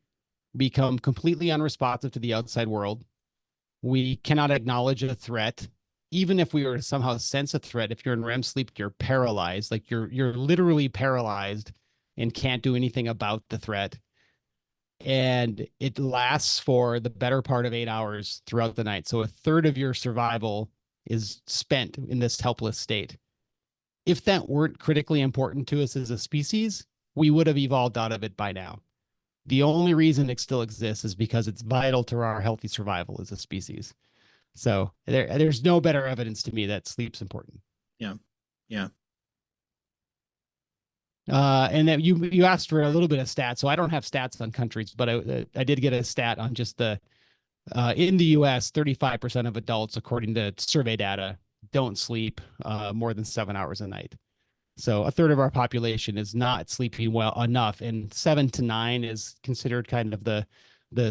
become completely unresponsive to the outside world. We cannot acknowledge a threat. Even if we were to somehow sense a threat, if you're in REM sleep, you're paralyzed. Like you're literally paralyzed and can't do anything about the threat. And it lasts for the better part of 8 hours throughout the night. So a third of your survival is spent in this helpless state. If that weren't critically important to us as a species, we would have evolved out of it by now. The only reason it still exists is because it's vital to our healthy survival as a species. So there's no better evidence to me that sleep's important. yeah, yeah. And that you asked for a little bit of stats, so I don't have stats on countries, but I did get a stat on just the in the U.S. 35% of adults, according to survey data, don't sleep more than 7 hours a night. So a third of our population is not sleeping well enough, and 7 to 9 is considered kind of the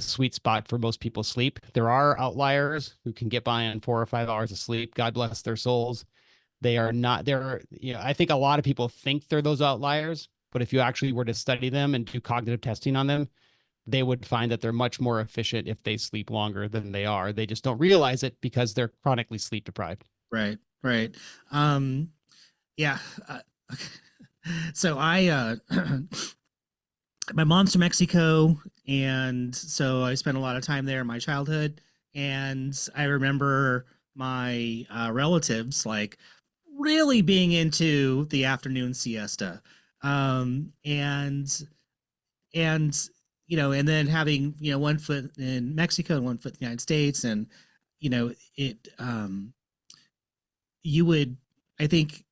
sweet spot for most people sleep. There are outliers who can get by on 4 or 5 hours of sleep. God bless their souls. They are not there. You know, I think a lot of people think they're those outliers, but if you actually were to study them and do cognitive testing on them, they would find that they're much more efficient if they sleep longer than they are. They just don't realize it because they're chronically sleep deprived. Right, right. Um, yeah. So my mom's from Mexico, and so I spent a lot of time there in my childhood. And I remember my relatives like really being into the afternoon siesta, and and then having one foot in Mexico and one foot in the United States, and it you would, I think,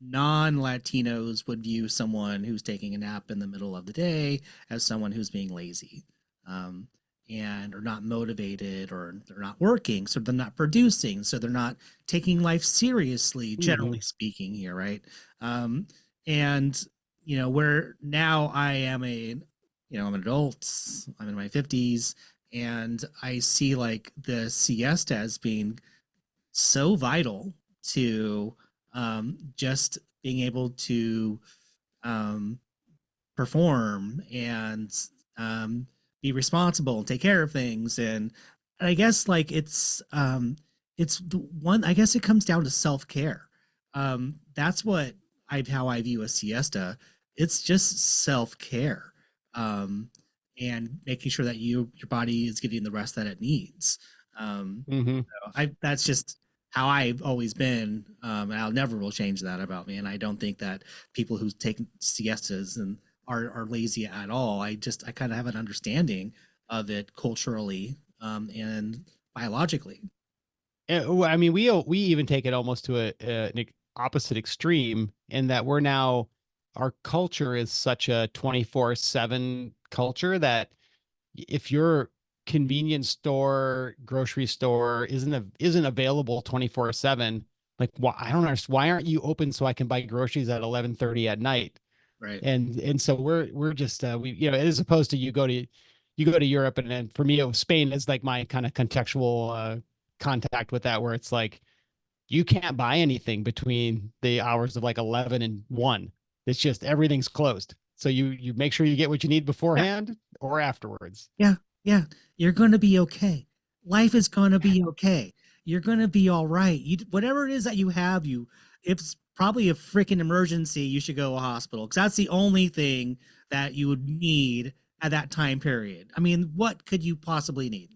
non-Latinos would view someone who's taking a nap in the middle of the day as someone who's being lazy, um, and or not motivated, or they're not working, so they're not producing, so they're not taking life seriously, Mm-hmm. generally speaking here, right? And where now I am I'm an adult, I'm in my 50s, and I see like the siesta as being so vital to, just being able to, um, perform and, be responsible and take care of things. And I guess like it's the one. I guess it comes down to self care. That's what how I view a siesta. It's just self-care, and making sure that your body is getting the rest that it needs. Hmm. That's just how I've always been, and I'll never will change that about me. And I don't think that people who take siestas and are lazy at all. I kind of have an understanding of it culturally, and biologically. Well, I mean, we even take it almost to opposite extreme in that we're now our culture is such a 24/7 culture that if your convenience store, grocery store isn't available 24/7, like why I don't understand why aren't you open so I can buy groceries at 11:30 at night? Right. And so we're just we as opposed to you go to Europe, and then for me Spain is like my kind of contextual contact with that, where it's like you can't buy anything between the hours of like 11 and 1. It's just everything's closed. So you make sure you get what you need Yeah. beforehand or afterwards. Yeah. Yeah. You're going to be okay. Life is going to be okay. You're going to be all right. Whatever it is that you have, if it's probably a freaking emergency, you should go to a hospital, because that's the only thing that you would need at that time period. I mean, what could you possibly need?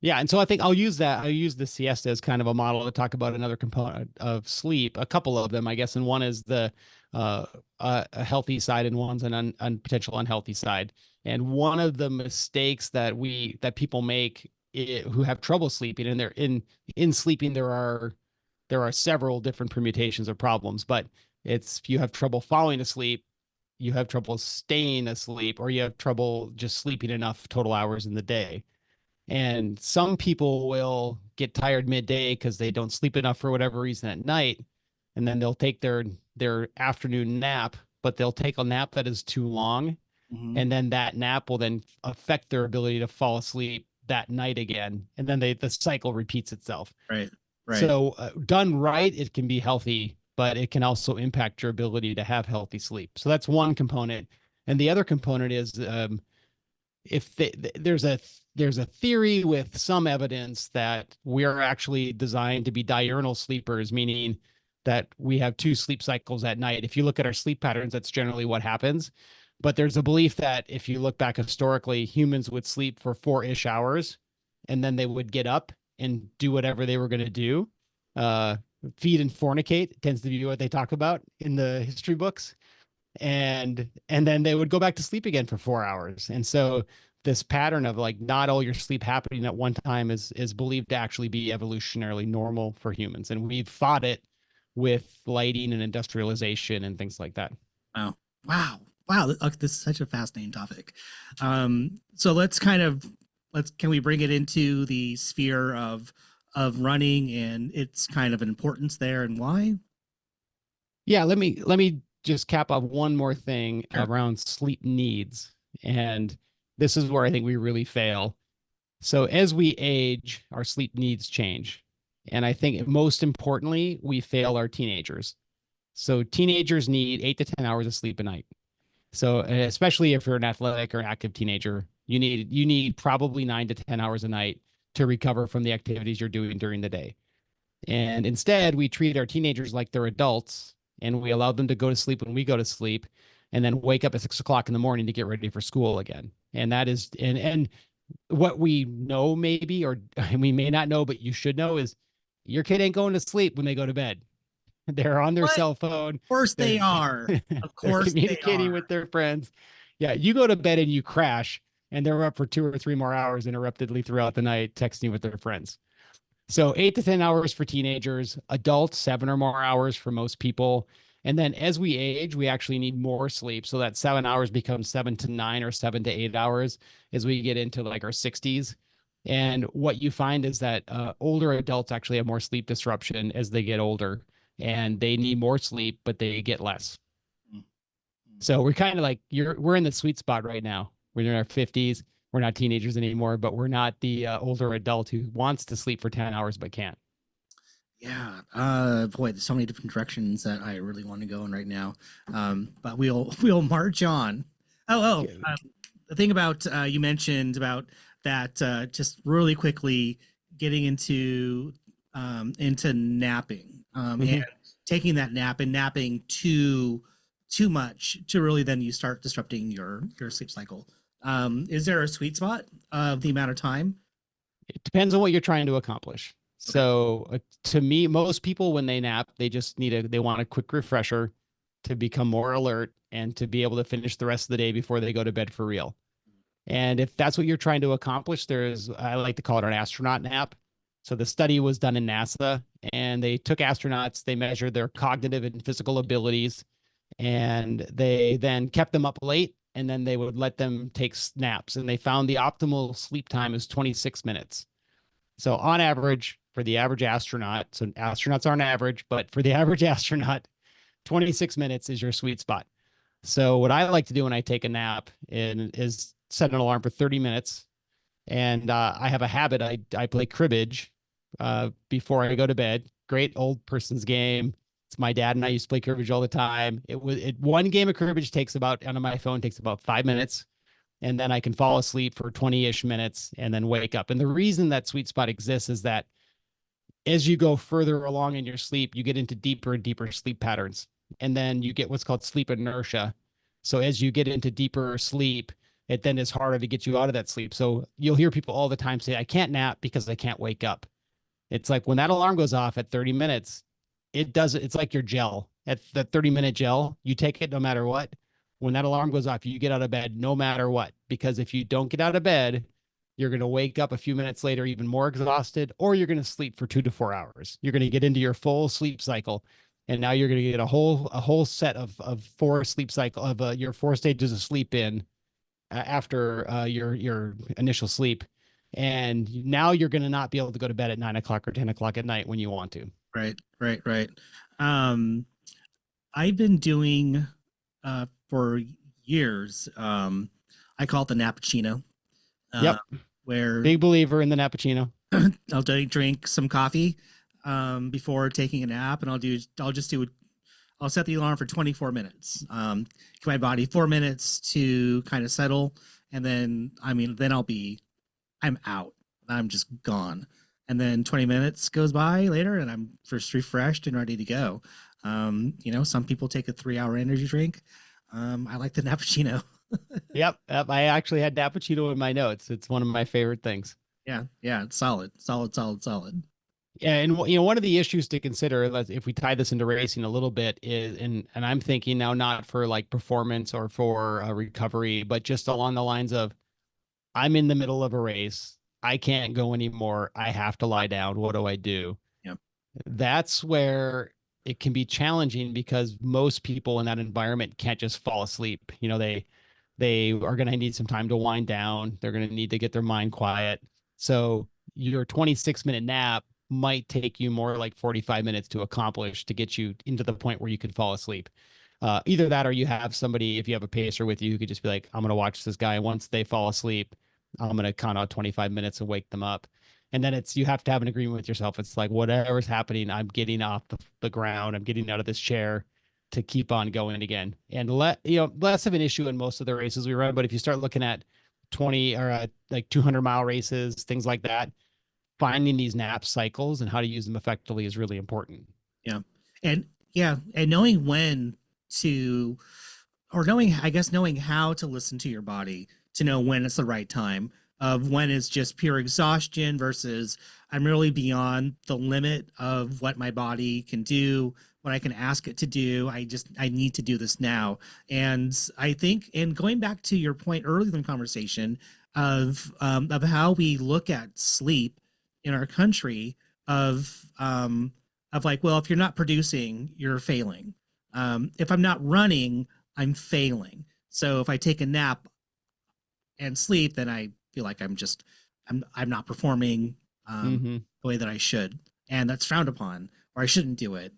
Yeah, and so I think I'll use that. I'll use the siesta as kind of a model to talk about another component of sleep. A couple of them, I guess, and one is the uh, a healthy side, and one's an potential unhealthy side. And one of the mistakes that people make who have trouble sleeping, and they're in sleeping, there are several different permutations of problems, but it's if you have trouble falling asleep, you have trouble staying asleep, or you have trouble just sleeping enough total hours in the day. And some people will get tired midday because they don't sleep enough for whatever reason at night. And then they'll take their afternoon nap, but they'll take a nap that is too long. Mm-hmm. And then that nap will then affect their ability to fall asleep that night again. And then the cycle repeats itself. Right. Right. So done right, it can be healthy, but it can also impact your ability to have healthy sleep. So that's one component. And the other component is if there's a theory with some evidence that we're actually designed to be diurnal sleepers, meaning that we have two sleep cycles at night. If you look at our sleep patterns, that's generally what happens. But there's a belief that if you look back historically, humans would sleep for 4-ish hours, and then they would get up and do whatever they were going to do. Uh, Feed and fornicate tends to be what they talk about in the history books, and then they would go back to sleep again for 4 hours. And so this pattern of like not all your sleep happening at one time is believed to actually be evolutionarily normal for humans, and we've fought it with lighting and industrialization and things like that. Wow. Wow. Wow. This is such a fascinating topic. So can we bring it into the sphere of running and its kind of importance there and why? Yeah, let me just cap off one more thing Sure. around sleep needs, and this is where I think we really fail. So as we age, our sleep needs change. And I think most importantly, we fail our teenagers. So teenagers need 8 to 10 hours of sleep a night. So especially if you're an athletic or active teenager, you need probably 9 to 10 hours a night to recover from the activities you're doing during the day. And instead, we treat our teenagers like they're adults, and we allow them to go to sleep when we go to sleep, and then wake up at 6 o'clock in the morning to get ready for school again. And that is and what we know maybe, or we may not know, but you should know, is your kid ain't going to sleep when they go to bed. They're on their What? cell Of phone. course they They're are. Of they're course they communicating are. with their friends. Yeah, you go to bed and you crash, and they're up for 2 or 3 more hours interruptedly throughout the night texting with their friends. So 8 to 10 hours for teenagers, adults 7 or more hours for most people. And then as we age, we actually need more sleep. So that 7 hours becomes 7 to 9 or 7 to 8 hours as we get into like our 60s. And what you find is that older adults actually have more sleep disruption as they get older, and they need more sleep, but they get less. Mm, mm. So we're kind of like we're in the sweet spot right now. We're in our 50s. We're not teenagers anymore, but we're not the older adult who wants to sleep for 10 hours but can't. Yeah. Boy, there's so many different directions that I really want to go in right now. But we'll march on. The thing about you mentioned about that, just really quickly getting into napping, and Mhm. taking that nap and napping too much to really then you start disrupting your sleep cycle. Is there a sweet spot of the amount of time? It depends on what you're trying to accomplish. Okay. So to me, most people when they nap, they just they want a quick refresher to become more alert and to be able to finish the rest of the day before they go to bed for real. And if that's what you're trying to accomplish, I like to call it an astronaut nap. So the study was done in NASA, and they took astronauts, they measured their cognitive and physical abilities, and they then kept them up late, and then they would let them take naps. And they found the optimal sleep time is 26 minutes. So on average, for the average astronaut, so astronauts aren't average, but for the average astronaut, 26 minutes is your sweet spot. So what I like to do when I take a nap is set an alarm for 30 minutes. And I have a habit. I play cribbage before I go to bed. Great old person's game. It's my dad and I used to play cribbage all the time. One game of cribbage takes about, on my phone, takes about 5 minutes. And then I can fall asleep for 20-ish minutes and then wake up. And the reason that sweet spot exists is that as you go further along in your sleep, you get into deeper and deeper sleep patterns. And then you get what's called sleep inertia. So as you get into deeper sleep, it then is harder to get you out of that sleep. So you'll hear people all the time say, I can't nap because I can't wake up. It's like when that alarm goes off at 30 minutes, it's like your gel. At the 30-minute gel, you take it no matter what. When that alarm goes off, you get out of bed no matter what. Because if you don't get out of bed, you're going to wake up a few minutes later even more exhausted, or you're going to sleep for 2 to 4 hours. You're going to get into your full sleep cycle. And now you're going to get a whole set of four sleep cycle of your 4 stages of sleep in after your initial sleep. And now you're going to not be able to go to bed at 9 o'clock or 10 o'clock at night when you want to. Right. I've been doing for years. I call it the Nappuccino. Yep. Where big believer in the Nappuccino. I'll drink some coffee before taking a nap, and I'll set the alarm for 24 minutes. Give my body 4 minutes to kind of settle, and then I'm out. I'm just gone. And then 20 minutes goes by later, and I'm first refreshed and ready to go. Some people take a 3-hour energy drink. I like the Nappuccino. Yep. I actually had Nappuccino in my notes. It's one of my favorite things. Yeah. It's solid. Yeah, and one of the issues to consider, if we tie this into racing a little bit, is and I'm thinking now not for like performance or for recovery, but just along the lines of, I'm in the middle of a race, I can't go anymore, I have to lie down. What do I do? Yeah. That's where it can be challenging because most people in that environment can't just fall asleep. They are going to need some time to wind down. They're going to need to get their mind quiet. So your 26-minute nap might take you more like 45 minutes to accomplish to get you into the point where you can fall asleep. Either that or you have somebody, if you have a pacer with you, who could just be like, I'm going to watch this guy. Once they fall asleep, I'm going to count out 25 minutes and wake them up. And then you have to have an agreement with yourself. It's like, whatever's happening, I'm getting off the ground. I'm getting out of this chair to keep on going again. And less of an issue in most of the races we run. But if you start looking at 20 or like 200-mile races, things like that, finding these nap cycles and how to use them effectively is really important. Yeah. And knowing when to, or knowing how to listen to your body to know when it's the right time, of when it's just pure exhaustion versus I'm really beyond the limit of what my body can do, what I can ask it to do. I need to do this now. And I think, and going back to your point earlier in the conversation of how we look at sleep in our country, of like, well, if you're not producing, you're failing. If I'm not running, I'm failing. So if I take a nap and sleep, then I feel like I'm not performing the way that I should, and that's frowned upon, or I shouldn't do it.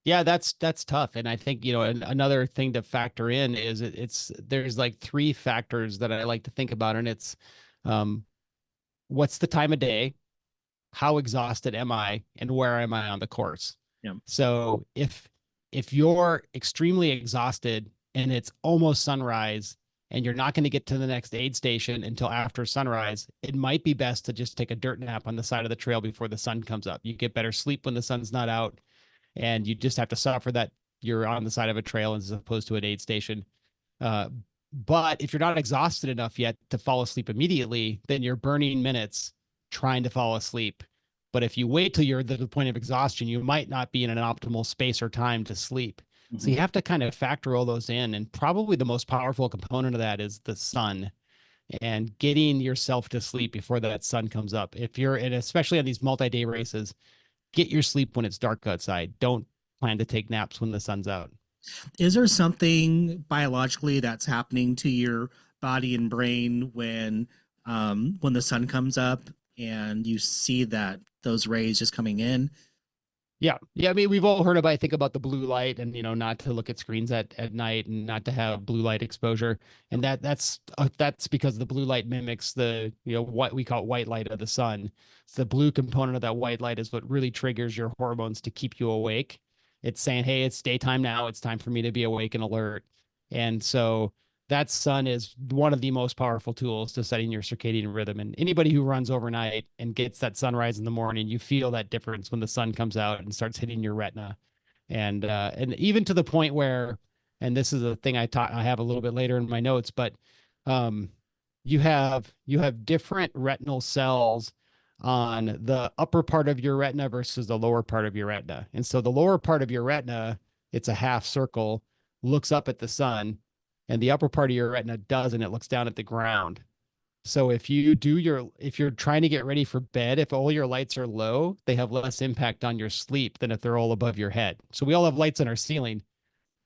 Yeah, that's tough. And I think, another thing to factor in is there's like 3 factors that I like to think about. And it's, what's the time of day? How exhausted am I? And where am I on the course? Yeah. So if you're extremely exhausted and it's almost sunrise and you're not going to get to the next aid station until after sunrise, it might be best to just take a dirt nap on the side of the trail before the sun comes up. You get better sleep when the sun's not out. and you just have to suffer that you're on the side of a trail as opposed to an aid station. Uh, but if you're not exhausted enough yet to fall asleep immediately, then you're burning minutes trying to fall asleep. But if you wait till you're at the point of exhaustion, you might not be in an optimal space or time to sleep. So you have to kind of factor all those in. And probably the most powerful component of that is the sun and getting yourself to sleep before that sun comes up. If you're, and especially on these multi-day races, get your sleep when it's dark outside. Don't plan to take naps when the sun's out. Is there something biologically that's happening to your body and brain when the sun comes up and you see that those rays just coming in? Yeah. Yeah. I mean, we've all heard about, I think about the blue light and, not to look at screens at night and not to have blue light exposure. And that's because the blue light mimics the, what we call white light of the sun. So the blue component of that white light is what really triggers your hormones to keep you awake. It's saying, hey, it's daytime now. It's time for me to be awake and alert. And so that sun is one of the most powerful tools to setting your circadian rhythm. And anybody who runs overnight and gets that sunrise in the morning, you feel that difference when the sun comes out and starts hitting your retina. And even to the point where, and this is a thing I have a little bit later in my notes, but you have different retinal cells on the upper part of your retina versus the lower part of your retina. And so the lower part of your retina, it's a half circle, looks up at the sun, and the upper part of your retina doesn't. It looks down at the ground. So if you're trying to get ready for bed, if all your lights are low, they have less impact on your sleep than if they're all above your head. So we all have lights on our ceiling.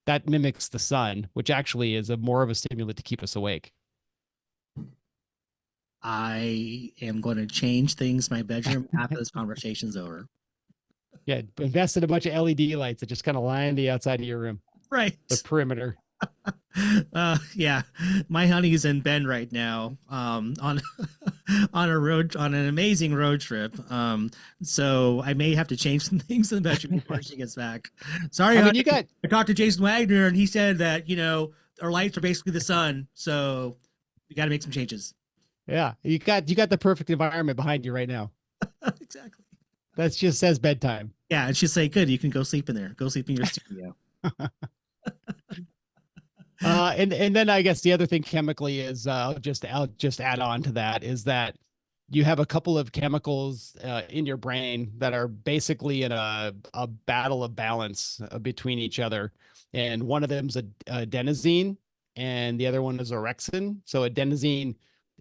That mimics the sun, which actually is more of a stimulant to keep us awake. I am going to change things in my bedroom after this conversation's over. Yeah, invest in a bunch of LED lights that just kind of line the outside of your room. Right. The perimeter. Yeah, my honey's in Bend right now, on on an amazing road trip. So I may have to change some things in the bedroom before she gets back. Sorry, I mean, I talked to Jason Wagner and he said that our lights are basically the sun, so we got to make some changes. Yeah, you got the perfect environment behind you right now. Exactly. That just says bedtime. Yeah, and she'll say, "Good, you can go sleep in there. Go sleep in your studio." And then I guess the other thing chemically is I'll just add on to that is that you have a couple of chemicals in your brain that are basically in a battle of balance between each other, and one of them is adenosine, and the other one is orexin. So adenosine,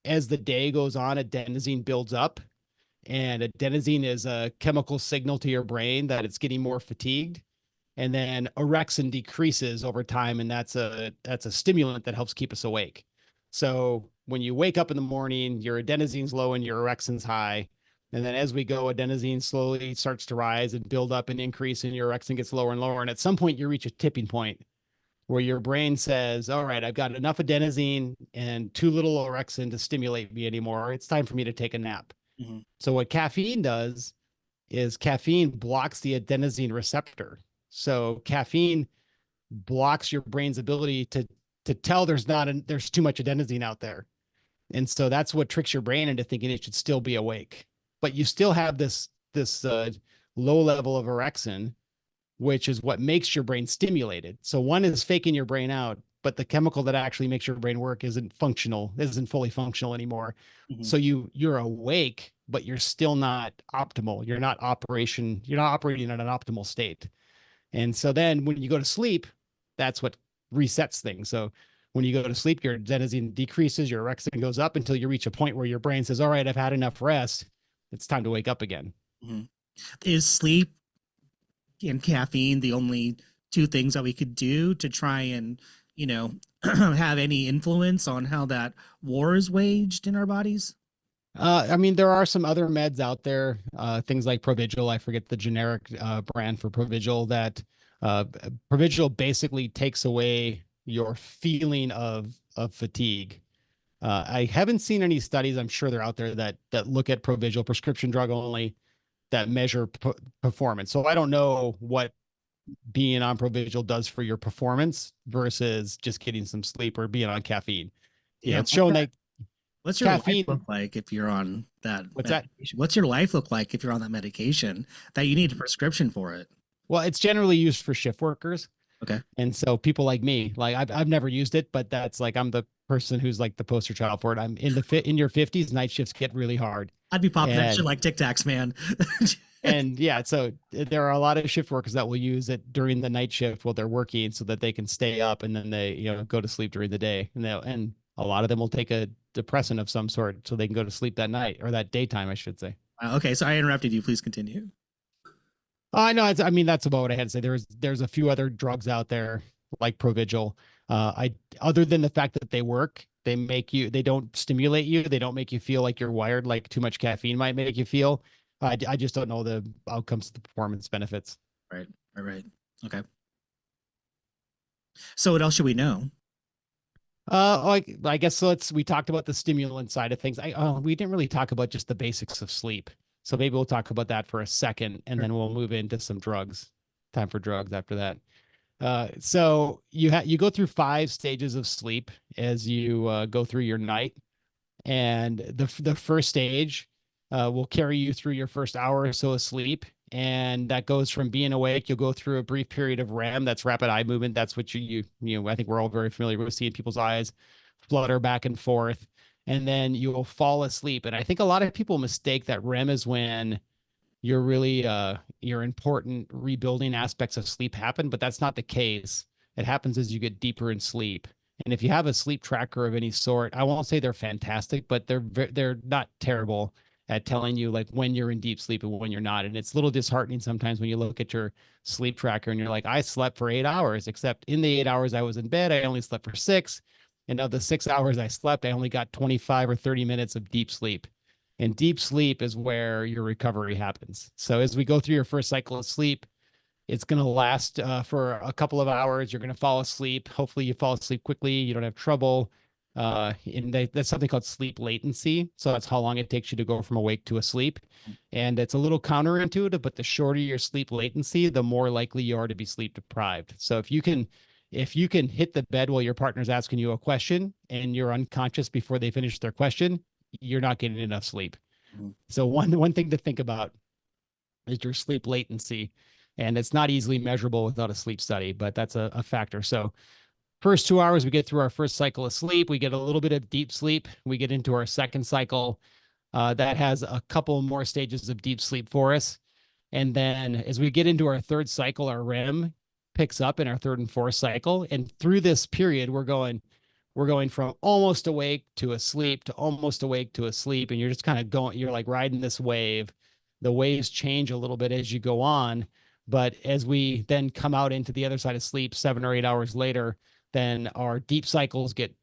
as the day goes on, adenosine builds up, and adenosine is a chemical signal to your brain that it's getting more fatigued. And then orexin decreases over time, and that's a stimulant that helps keep us awake. So when you wake up in the morning, your adenosine's low and your orexin's high. And then as we go, adenosine slowly starts to rise and build up and increase, and your orexin gets lower and lower. And at some point, you reach a tipping point where your brain says, all right, I've got enough adenosine and too little orexin to stimulate me anymore. It's time for me to take a nap. Mm-hmm. So what caffeine does is caffeine blocks the adenosine receptor. So caffeine blocks your brain's ability to tell there's too much adenosine out there. And so that's what tricks your brain into thinking it should still be awake. But you still have this low level of orexin, which is what makes your brain stimulated. So one is faking your brain out, but the chemical that actually makes your brain work isn't fully functional anymore. Mm-hmm. So you're awake, but you're still not optimal. You're not operating at an optimal state. And so then when you go to sleep, that's what resets things. So when you go to sleep, your adenosine decreases, your orexin goes up until you reach a point where your brain says, all right, I've had enough rest. It's time to wake up again. Mm-hmm. Is sleep and caffeine the only two things that we could do to try and, have any influence on how that war is waged in our bodies? I mean, there are some other meds out there, things like Provigil. I forget the generic brand for Provigil. That Provigil basically takes away your feeling of fatigue. I haven't seen any studies. I'm sure they're out there that look at Provigil, prescription drug only, that measure performance. So I don't know what being on Provigil does for your performance versus just getting some sleep or being on caffeine. Yeah, it's shown that. What's your life look like if you're on that? What's medication? What's your life look like if you're on that medication that you need a prescription for it? Well, it's generally used for shift workers. Okay. And so people like me, like I've never used it, but that's like I'm the person who's like the poster child for it. I'm in your 50s, night shifts get really hard. I'd be popping that shit And like Tic Tacs, man. yeah, so there are a lot of shift workers that will use it during the night shift while they're working so that they can stay up and then they, go to sleep during the day. And a lot of them will take a depressant of some sort so they can go to sleep that night or that daytime, I should say. Okay, so I interrupted you. Please continue. I know. I mean, that's about what I had to say. There's a few other drugs out there like Provigil. I other than the fact that they work, they don't stimulate you. They don't make you feel like you're wired, like too much caffeine might make you feel. I just don't know the outcomes, the performance benefits. Right, right. Okay. So what else should we know? Like I guess so. We talked about the stimulant side of things. We didn't really talk about just the basics of sleep. So maybe we'll talk about that for a second, and Sure. then we'll move into some drugs. Time for drugs after that. So you go through 5 stages of sleep as you go through your night, and the first stage will carry you through your first hour or so of sleep, and that goes from being awake. You'll go through a brief period of REM, that's rapid eye movement. That's what I think we're all very familiar with seeing people's eyes flutter back and forth, and then you will fall asleep. And I think a lot of people mistake that REM is when your important rebuilding aspects of sleep happen, but that's not the case. It happens as you get deeper in sleep. And if you have a sleep tracker of any sort, I won't say they're fantastic, but they're not terrible at telling you like when you're in deep sleep and when you're not. And it's a little disheartening sometimes when you look at your sleep tracker and you're like, I slept for 8 hours, except in the 8 hours I was in bed, I only slept for 6. And of the 6 hours I slept, I only got 25 or 30 minutes of deep sleep. And deep sleep is where your recovery happens. So as we go through your first cycle of sleep, it's going to last for a couple of hours. You're going to fall asleep. Hopefully, you fall asleep quickly. You don't have trouble. That's something called sleep latency. So that's how long it takes you to go from awake to asleep. And it's a little counterintuitive, but the shorter your sleep latency, the more likely you are to be sleep deprived. So if you can hit the bed while your partner's asking you a question and you're unconscious before they finish their question, you're not getting enough sleep. Mhm. So one thing to think about is your sleep latency, and it's not easily measurable without a sleep study, but that's a factor. So first 2 hours, we get through our first cycle of sleep. We get a little bit of deep sleep. We get into our second cycle. That has a couple more stages of deep sleep for us. And then as we get into our third cycle, our REM picks up in our third and fourth cycle. And through this period, we're going from almost awake to asleep to almost awake to asleep. And you're just kind of you're like riding this wave. The waves change a little bit as you go on. But as we then come out into the other side of sleep 7 or 8 hours later, then our deep cycles get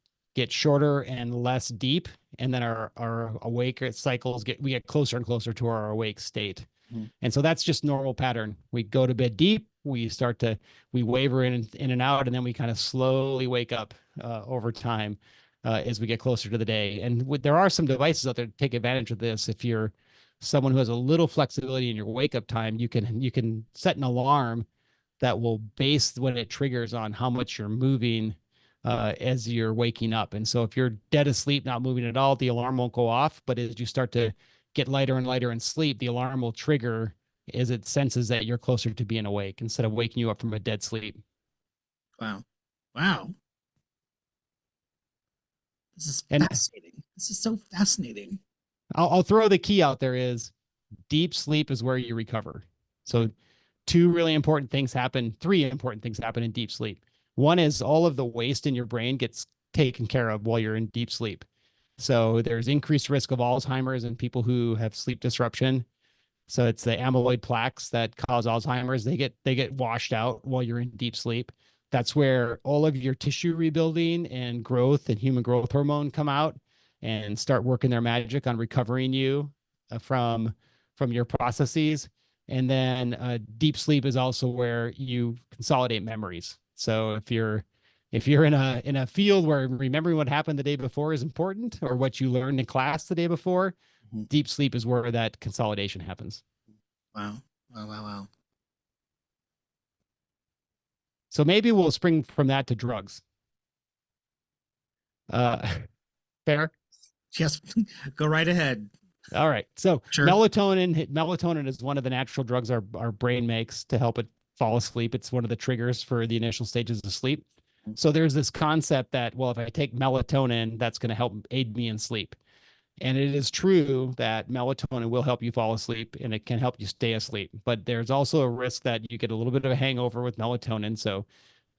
shorter and less deep. And then our awake cycles we get closer and closer to our awake state. Mhm. And so that's just normal pattern. We go to bed deep, we waver in and out, and then we kind of slowly wake up over time as we get closer to the day. And there are some devices out there to take advantage of this. If you're someone who has a little flexibility in your wake up time, you can set an alarm that will base when it triggers on how much you're moving as you're waking up. And so if you're dead asleep, not moving at all, the alarm won't go off. But as you start to get lighter and lighter in sleep, the alarm will trigger as it senses that you're closer to being awake instead of waking you up from a dead sleep. Wow. Wow. This is And fascinating. This is so fascinating. I'll throw the key out there is deep sleep is where you recover. So three important things happen in deep sleep. One is all of the waste in your brain gets taken care of while you're in deep sleep. So there's increased risk of Alzheimer's in people who have sleep disruption. So it's the amyloid plaques that cause Alzheimer's. They get washed out while you're in deep sleep. That's where all of your tissue rebuilding and growth and human growth hormone come out and start working their magic on recovering you from your processes. And then deep sleep is also where you consolidate memories. So if you're in a field where remembering what happened the day before is important, or what you learned in class the day before, Mhm. deep sleep is where that consolidation happens. Wow. Wow. Wow. Wow. So maybe we'll spring from that to drugs. Uh, fair. Yes. Go right ahead. All right. So Sure. melatonin is one of the natural drugs our brain makes to help it fall asleep. It's one of the triggers for the initial stages of sleep. So there's this concept that, well, if I take melatonin, that's going to help aid me in sleep. And it is true that melatonin will help you fall asleep and it can help you stay asleep. But there's also a risk that you get a little bit of a hangover with melatonin. So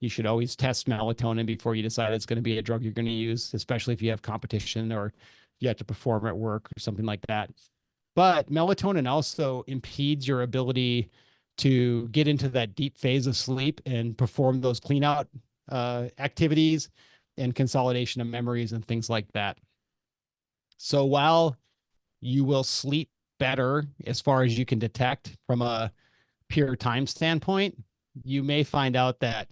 you should always test melatonin before you decide it's going to be a drug you're going to use, especially if you have competition or you have to perform at work or something like that. But melatonin also impedes your ability to get into that deep phase of sleep and perform those clean out activities and consolidation of memories and things like that. So while you will sleep better as far as you can detect from a pure time standpoint, you may find out that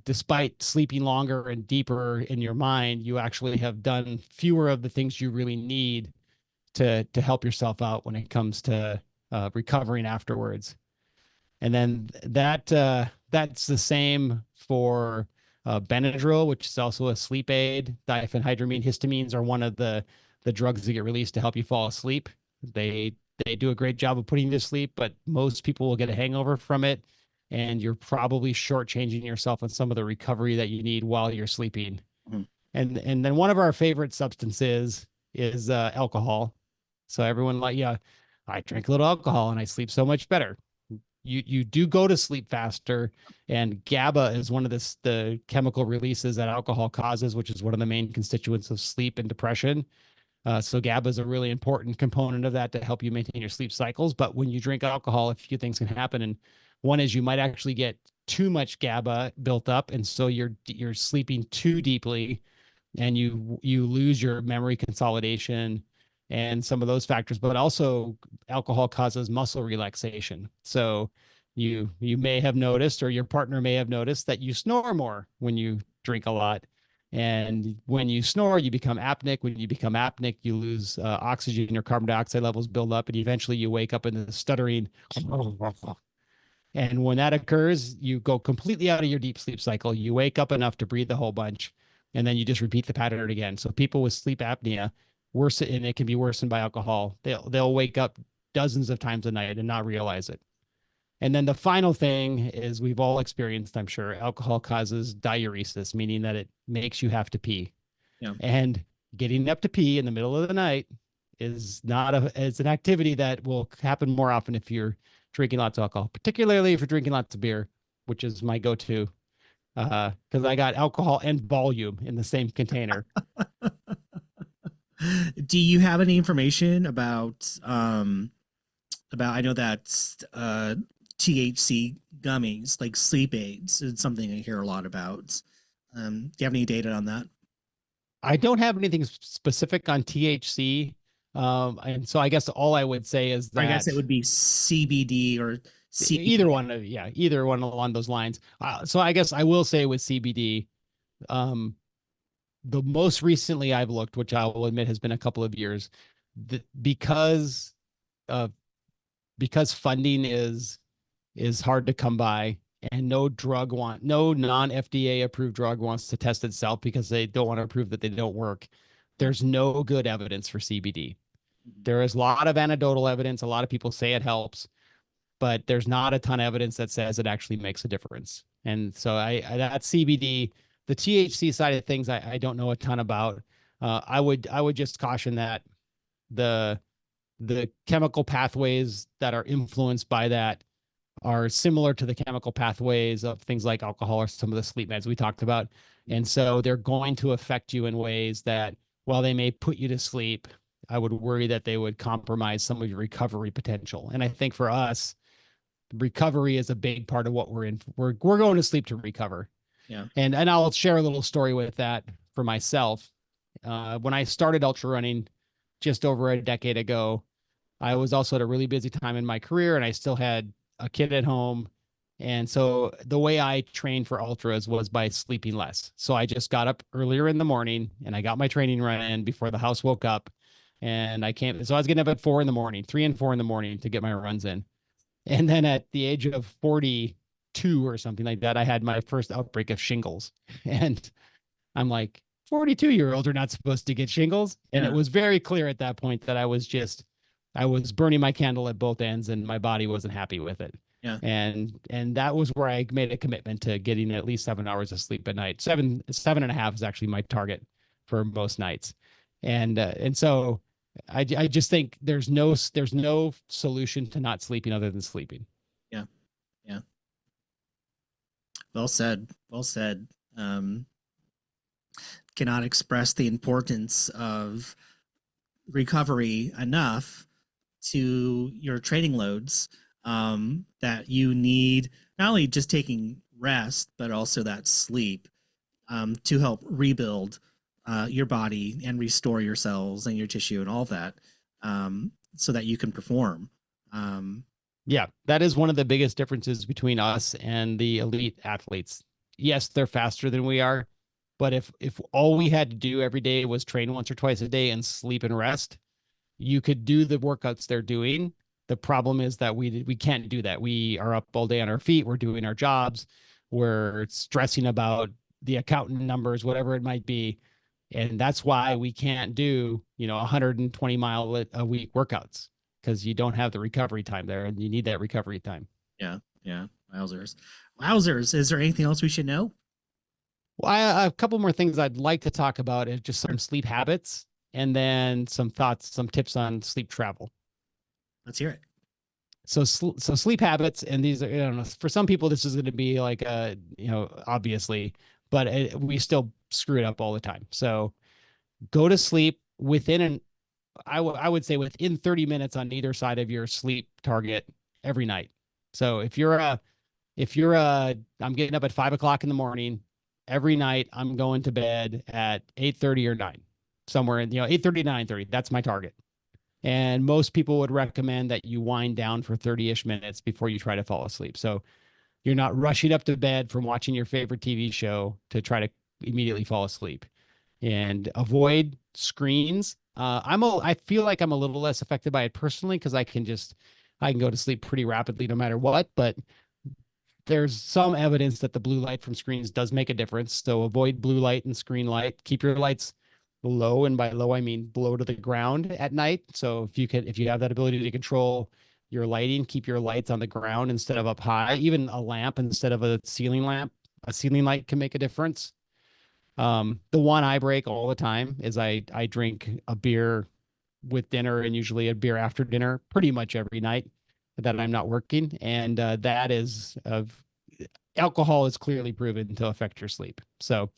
despite sleeping longer and deeper in your mind, you actually have done fewer of the things you really need to help yourself out when it comes to recovering afterwards. And then that's the same for Benadryl, which is also a sleep aid. Diphenhydramine histamines are one of the drugs that get released to help you fall asleep. They do a great job of putting you to sleep, but most people will get a hangover from it, and you're probably shortchanging yourself on some of the recovery that you need while you're sleeping. Mm-hmm. And then one of our favorite substances is alcohol. So everyone yeah, I drink a little alcohol and I sleep so much better. You do go to sleep faster, and GABA is one of the chemical releases that alcohol causes, which is one of the main constituents of sleep and depression. So GABA is a really important component of that to help you maintain your sleep cycles. But when you drink alcohol, a few things can happen, and one is you might actually get too much GABA built up, and so you're sleeping too deeply, and you lose your memory consolidation and some of those factors. But also alcohol causes muscle relaxation. So you may have noticed, or your partner may have noticed, that you snore more when you drink a lot. And when you snore, you become apneic. When you become apneic, you lose oxygen, your carbon dioxide levels build up, and eventually you wake up in the stuttering. And when that occurs, you go completely out of your deep sleep cycle. You wake up enough to breathe a whole bunch, and then you just repeat the pattern again. So people with sleep apnea, and it can be worsened by alcohol. They'll wake up dozens of times a night and not realize it. And then the final thing is, we've all experienced, I'm sure, alcohol causes diuresis, meaning that it makes you have to pee. Yeah. And getting up to pee in the middle of the night is it's an activity that will happen more often if you're drinking lots of alcohol, particularly if you're drinking lots of beer, which is my go-to, because I got alcohol and volume in the same container. Do you have any information about I know that THC gummies, like sleep aids, is something I hear a lot about. Do you have any data on that? I don't have anything specific on THC. And so I guess all I would say is that, I guess it would be CBD or CBD. Either one. Yeah. Either one along those lines. So I guess I will say with CBD, the most recently I've looked, which I will admit has been a couple of years, because funding is hard to come by, and no non-FDA approved drug wants to test itself because they don't want to prove that they don't work. There's no good evidence for CBD. There is a lot of anecdotal evidence. A lot of people say it helps, but there's not a ton of evidence that says it actually makes a difference. And so that CBD, the THC side of things, I don't know a ton about. I would just caution that the chemical pathways that are influenced by that are similar to the chemical pathways of things like alcohol or some of the sleep meds we talked about. And so they're going to affect you in ways that, while they may put you to sleep, I would worry that they would compromise some of your recovery potential. And I think for us, recovery is a big part of what we're in. We're going to sleep to recover. Yeah. And I'll share a little story with that for myself. When I started UltraRunning just over a decade ago, I was also at a really busy time in my career, and I still had a kid at home. And so the way I trained for ultras was by sleeping less. So I just got up earlier in the morning and I got my training run in before the house woke up. And so I was getting up at 4 a.m, 3 and 4 a.m to get my runs in. And then at the age of 42 or something like that, I had my first outbreak of shingles. And I'm like, 42-year-olds are not supposed to get shingles. And it was very clear at that point that I was burning my candle at both ends, and my body wasn't happy with it. Yeah. And that was where I made a commitment to getting at least 7 hours of sleep at night. Seven and a half is actually my target for most nights. And so I just think there's no solution to not sleeping other than sleeping. Yeah. Yeah. Well said. Well said. Um, cannot express the importance of recovery enough to your training loads, that you need not only just taking rest, but also that sleep, to help rebuild your body and restore your cells and your tissue and all that, so that you can perform. Um, Yeah, that is one of the biggest differences between us and the elite athletes. Yes, they're faster than we are, but if all we had to do every day was train once or twice a day and sleep and rest, you could do the workouts they're doing. The problem is that we can't do that. We are up all day on our feet. We're doing our jobs. We're stressing about the accountant numbers, whatever it might be. And that's why we can't do, 120-mile a week workouts, because you don't have the recovery time there, and you need that recovery time. yeah, yeah. Wowzers. Wowzers. Is there anything else we should know? Well, a couple more things I'd like to talk about is just some sleep habits, and then some thoughts, some tips on sleep travel. Let's hear it. So sleep habits, and these are, for some people this is going to be like obviously, but we still screw it up all the time. So go to sleep within I would say within 30 minutes on either side of your sleep target every night. So if you're I'm getting up at 5 o'clock in the morning every night, I'm going to bed at 8:30 or 9, somewhere in 8:30 9:30. That's my target. And most people would recommend that you wind down for 30-ish minutes before you try to fall asleep. So you're not rushing up to bed from watching your favorite TV show to try to immediately fall asleep. And avoid screens. I feel like I'm a little less affected by it personally, because I can go to sleep pretty rapidly no matter what. But there's some evidence that the blue light from screens does make a difference. So avoid blue light and screen light. Keep your lights low, and by low I mean below to the ground at night. So if you have that ability to control your lighting, keep your lights on the ground instead of up high. Even a lamp instead of a ceiling lamp, a ceiling light can make a difference. The one I break all the time is I drink a beer with dinner, and usually a beer after dinner pretty much every night that I'm not working. And that is of alcohol is clearly proven to affect your sleep. So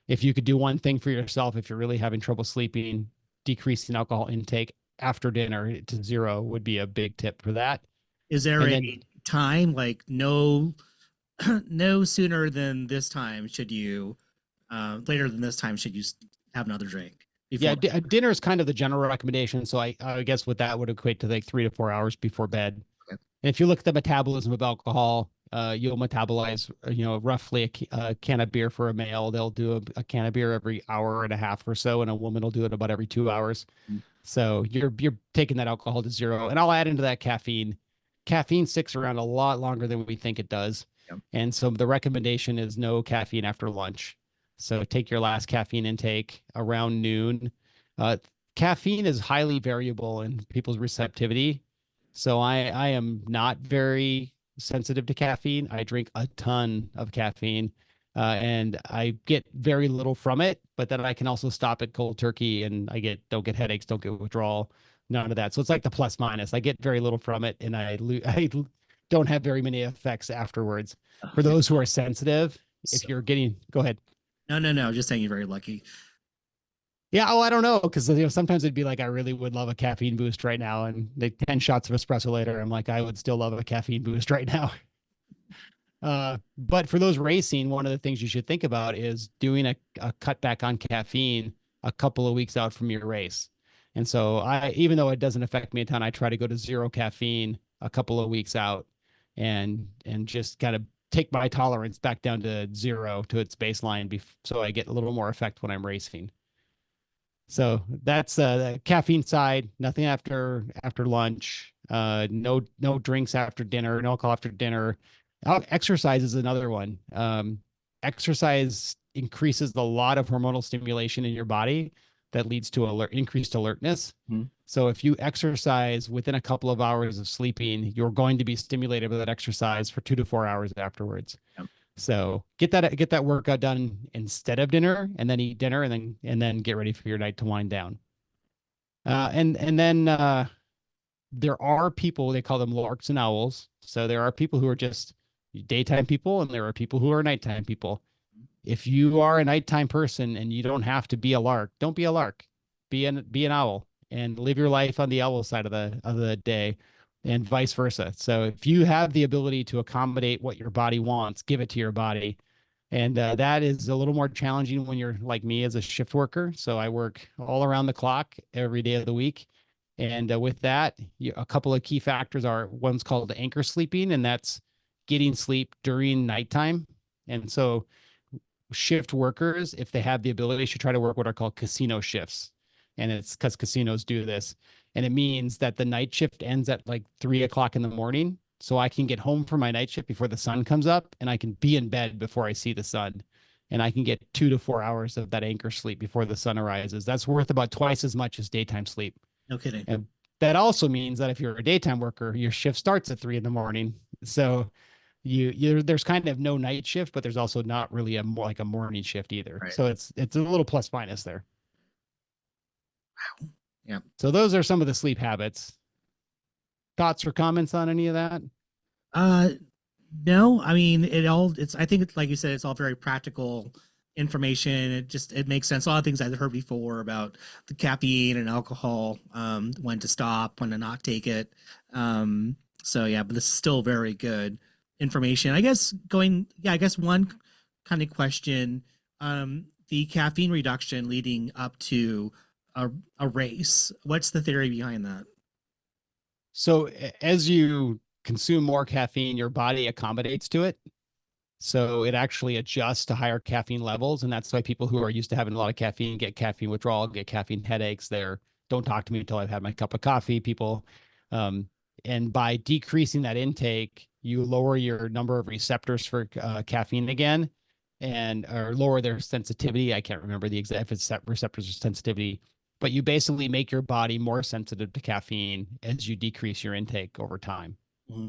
if you could do one thing for yourself, if you're really having trouble sleeping, decreasing alcohol intake after dinner to zero would be a big tip for that. Is there And a then, time, like no no sooner than this time should you, later than this time should you have another drink yeah, before? dinner is kind of the general recommendation. So I guess what that would equate to like 3 to 4 hours before bed. Okay. And if you look at the metabolism of alcohol, you'll metabolize, roughly a can of beer for a male. They'll do a can of beer every hour and a half or so, and a woman will do it about every 2 hours. Mm. So you're taking that alcohol to zero. And I'll add into that caffeine. Caffeine sticks around a lot longer than we think it does. Yep. And so the recommendation is no caffeine after lunch. So take your last caffeine intake around noon. Uh, Caffeine is highly variable in people's receptivity. So I am not very sensitive to caffeine. I drink a ton of caffeine, and I get very little from it. But then I can also stop it cold turkey, and don't get headaches, don't get withdrawal, none of that. So it's like the plus minus. I get very little from it, and I don't have very many effects afterwards. For Okay. those who are sensitive, So, if you're getting, go ahead. no, just saying you're very lucky. Yeah, oh, I don't know, because sometimes it'd be like I really would love a caffeine boost right now, and 10 shots of espresso later, I'm like I would still love a caffeine boost right now. But for those racing, one of the things you should think about is doing a cutback on caffeine a couple of weeks out from your race. And so even though it doesn't affect me a ton, I try to go to zero caffeine a couple of weeks out, and just kind of take my tolerance back down to zero, to its baseline, so I get a little more effect when I'm racing. So that's the caffeine side. Nothing after lunch. No drinks after dinner. No alcohol after dinner. Exercise is another one. Exercise increases a lot of hormonal stimulation in your body. that leads to increased alertness. Mhm. So if you exercise within a couple of hours of sleeping, you're going to be stimulated with that exercise for 2 to 4 hours afterwards. Yep. So get that workout done instead of dinner, and then eat dinner, and then get ready for your night to wind down. And then there are people, they call them larks and owls. So there are people who are just daytime people, and there are people who are nighttime people. If you are a nighttime person and you don't have to be a lark, don't be a lark. Be an owl and live your life on the owl side of the day, and vice versa. So if you have the ability to accommodate what your body wants, give it to your body. And that is a little more challenging when you're like me as a shift worker. So I work all around the clock every day of the week. And with that, a couple of key factors are, one's called anchor sleeping, and that's getting sleep during nighttime. And so shift workers, if they have the ability, should try to work what are called casino shifts. And it's because casinos do this. And it means that the night shift ends at like 3 o'clock in the morning. So I can get home from my night shift before the sun comes up, and I can be in bed before I see the sun. And I can get 2 to 4 hours of that anchor sleep before the sun arises. That's worth about twice as much as daytime sleep. No kidding. And that also means that if you're a daytime worker, your shift starts at 3 in the morning. So there's kind of no night shift, but there's also not really like a morning shift either. Right. So it's a little plus minus there. Wow. Yeah. So those are some of the sleep habits. Thoughts or comments on any of that? No, I mean, I think it's like you said, it's all very practical information. It makes sense. A lot of things I've heard before about the caffeine and alcohol, when to stop, when to not take it. So yeah, but this is still very good information. I guess one kind of question, the caffeine reduction leading up to a race. What's the theory behind that? So as you consume more caffeine, your body accommodates to it. So it actually adjusts to higher caffeine levels. And that's why people who are used to having a lot of caffeine get caffeine withdrawal, get caffeine headaches. Don't talk to me until I've had my cup of coffee, people. And by decreasing that intake, you lower your number of receptors for caffeine again, or lower their sensitivity. I can't remember the exact, if it's receptors or sensitivity, but you basically make your body more sensitive to caffeine as you decrease your intake over time. Mm-hmm.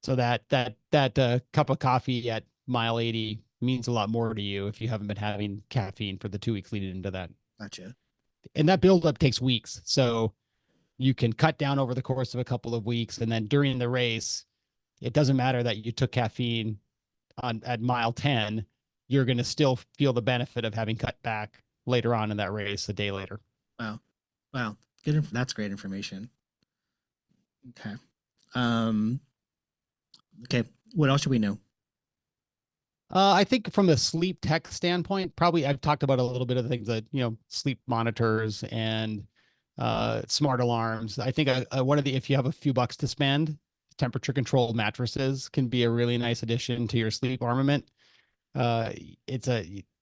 So that cup of coffee at mile 80 means a lot more to you if you haven't been having caffeine for the 2 weeks leading into that. Gotcha. And that buildup takes weeks. So you can cut down over the course of a couple of weeks. And then during the race, it doesn't matter that you took caffeine at mile 10, you're going to still feel the benefit of having cut back later on in that race a day later. Wow. That's great information. Okay. Okay. What else should we know? I think from the sleep tech standpoint, probably I've talked about a little bit of the things that, sleep monitors and smart alarms. I think if you have a few bucks to spend, temperature controlled mattresses can be a really nice addition to your sleep armament.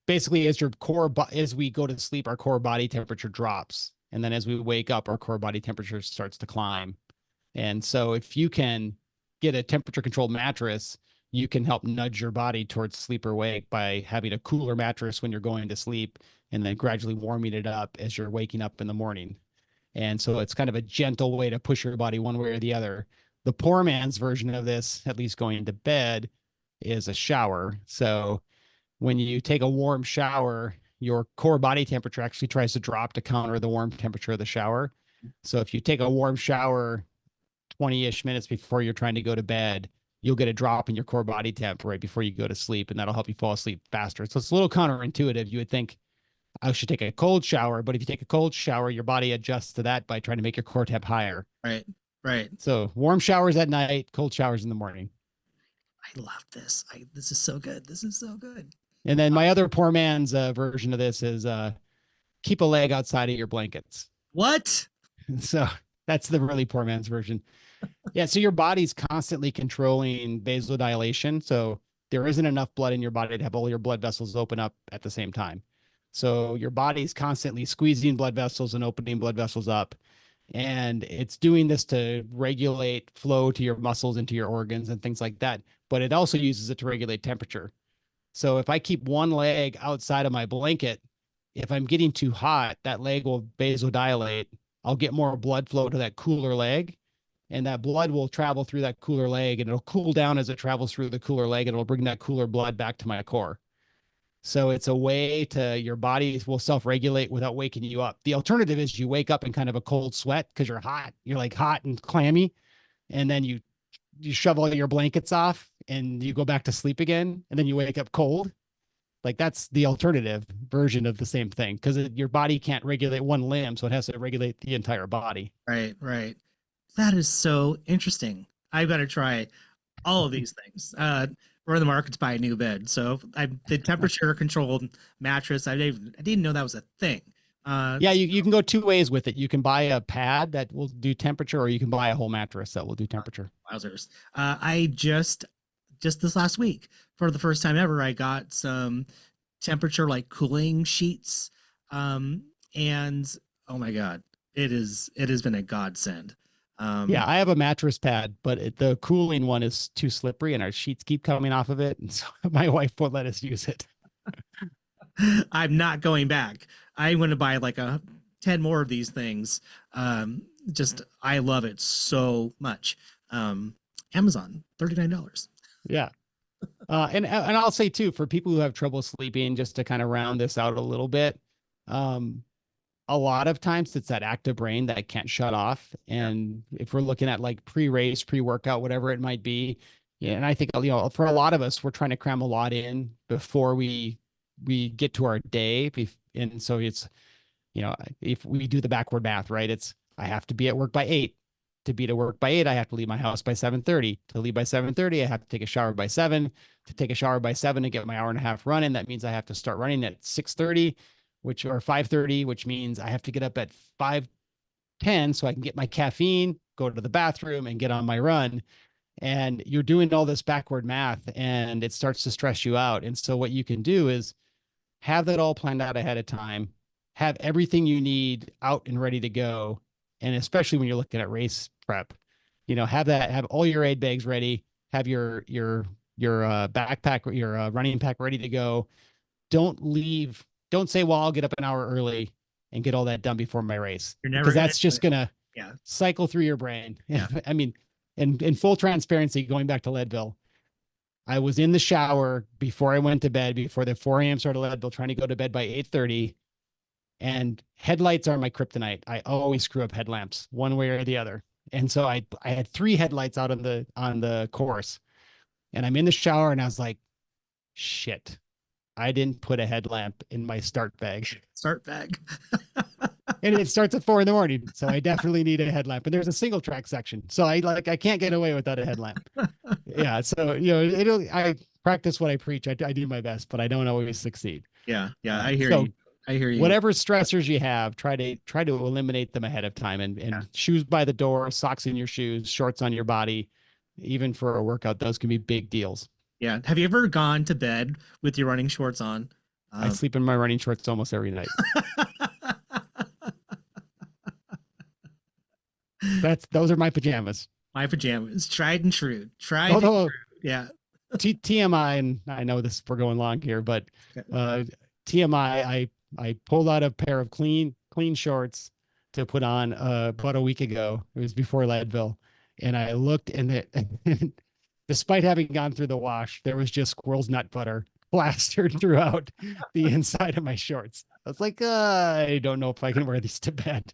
Basically as we go to sleep, our core body temperature drops. And then as we wake up, our core body temperature starts to climb. And so if you can get a temperature controlled mattress, you can help nudge your body towards sleep or wake by having a cooler mattress when you're going to sleep, and then gradually warming it up as you're waking up in the morning. And so it's kind of a gentle way to push your body one way or the other. The poor man's version of this, at least going to bed, is a shower. So when you take a warm shower, your core body temperature actually tries to drop to counter the warm temperature of the shower. So if you take a warm shower 20-ish minutes before you're trying to go to bed, you'll get a drop in your core body temp right before you go to sleep, and that'll help you fall asleep faster. So it's a little counterintuitive. You would think I should take a cold shower, but if you take a cold shower, your body adjusts to that by trying to make your core temp higher. Right. So warm showers at night, cold showers in the morning. I love this. This is so good. This is so good. And then my other poor man's version of this is keep a leg outside of your blankets. What? So that's the really poor man's version. Yeah. So your body's constantly controlling vasodilation. So there isn't enough blood in your body to have all your blood vessels open up at the same time. So your body's constantly squeezing blood vessels and opening blood vessels up. And it's doing this to regulate flow to your muscles, into your organs and things like that. But it also uses it to regulate temperature. So if I keep one leg outside of my blanket, If I'm getting too hot, that leg will vasodilate. I'll get more blood flow to that cooler leg, and that blood will travel through that cooler leg, and it'll cool down as it travels through the cooler leg, and it'll bring that cooler blood back to my core. So it's a way to, your body will self-regulate without waking you up. The alternative is you wake up in kind of a cold sweat because you're hot. You're like hot and clammy, and then you shove all your blankets off and you go back to sleep again, and then you wake up cold. Like that's the alternative version of the same thing, because your body can't regulate one limb, so it has to regulate the entire body. Right, right. That is so interesting. I've got to try all of these things. We're in the market to buy a new bed, so I the temperature controlled mattress. I didn't know that was a thing. Yeah, you can go two ways with it. You can buy a pad that will do temperature, or you can buy a whole mattress that will do temperature. Wowzers. I just this last week, for the first time ever, I got some temperature like cooling sheets. And oh my God, it has been a godsend. Yeah, I have a mattress pad, but the cooling one is too slippery and our sheets keep coming off of it. And so my wife won't let us use it. I'm not going back. I'm going to buy like 10 more of these things. Just, I love it so much. Amazon, $39. Yeah. And I'll say too, for people who have trouble sleeping, just to kind of round this out a little bit, a lot of times it's that active brain that can't shut off. And if we're looking at like pre-race, pre-workout, whatever it might be, yeah, and I think, for a lot of us, we're trying to cram a lot in before we get to our day. And so it's, if we do the backward math, right, it's, I have to be at work by 8. To be to work by 8, I have to leave my house by 7:30. To leave by 7:30, I have to take a shower by 7. To take a shower by 7 to get my hour and a half running, that means I have to start running at 6:30, or 5:30, which means I have to get up at 5:10 so I can get my caffeine, go to the bathroom, and get on my run. And you're doing all this backward math, and it starts to stress you out. And so what you can do is have that all planned out ahead of time, have everything you need out and ready to go. And especially when you're looking at race prep, have all your aid bags ready, have your backpack, your running pack ready to go. Don't say, well, I'll get up an hour early and get all that done before my race, You're never because gonna that's just going to cycle through your brain. Yeah. I mean, in full transparency, going back to Leadville, I was in the shower before I went to bed, before the 4 a.m. start of Leadville, trying to go to bed by 8:30. And headlights are my kryptonite. I always screw up headlamps one way or the other. And so I had 3 headlights out on the course, and I'm in the shower and I was like, shit, I didn't put a headlamp in my start bag. Start bag. And it starts at 4 a.m. So I definitely need a headlamp. And there's a single track section. So I can't get away without a headlamp. Yeah. So, I practice what I preach. I do my best, but I don't always succeed. Yeah. Yeah. I hear you. I hear you. Whatever stressors you have, try to eliminate them ahead of time, and shoes by the door, socks in your shoes, shorts on your body, even for a workout, those can be big deals. Yeah. Have you ever gone to bed with your running shorts on? I sleep in my running shorts almost every night. Those are my pajamas. My pajamas, tried and true. Yeah. TMI, and I know this, we're going long here, but TMI, I pulled out a pair of clean shorts to put on about a week ago. It was before Leadville, and I looked, and despite having gone through the wash, there was just squirrel's nut butter plastered throughout the inside of my shorts. I was like, I don't know if I can wear these to bed.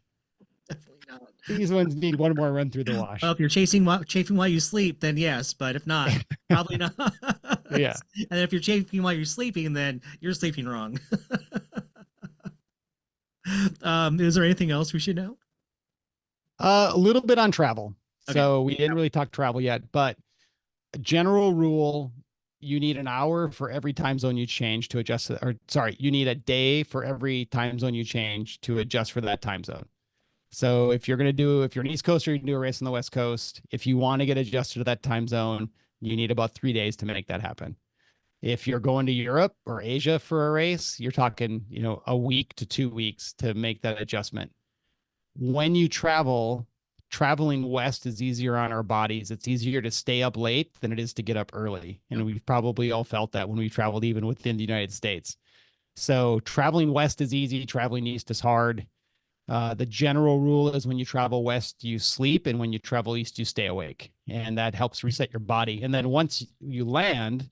Definitely not. These ones need one more run through the wash. Well, if you're chafing while you sleep, then yes, but if not, probably not. Yeah. And if you're chafing while you're sleeping, then you're sleeping wrong. Is there anything else we should know? A little bit on travel. Okay. So we didn't really talk travel yet, but general rule, you need an hour for every time zone you change to adjust, you need a day for every time zone you change to adjust for that time zone. So if you're an East Coaster, you can do a race on the West Coast. If you want to get adjusted to that time zone, you need about 3 days to make that happen. If you're going to Europe or Asia for a race, you're talking, a week to 2 weeks to make that adjustment. When you traveling west is easier on our bodies. It's easier to stay up late than it is to get up early. And we've probably all felt that when we traveled even within the United States. So traveling west is easy, traveling east is hard. The general rule is when you travel west, you sleep, and when you travel east, you stay awake. And that helps reset your body. And then once you land,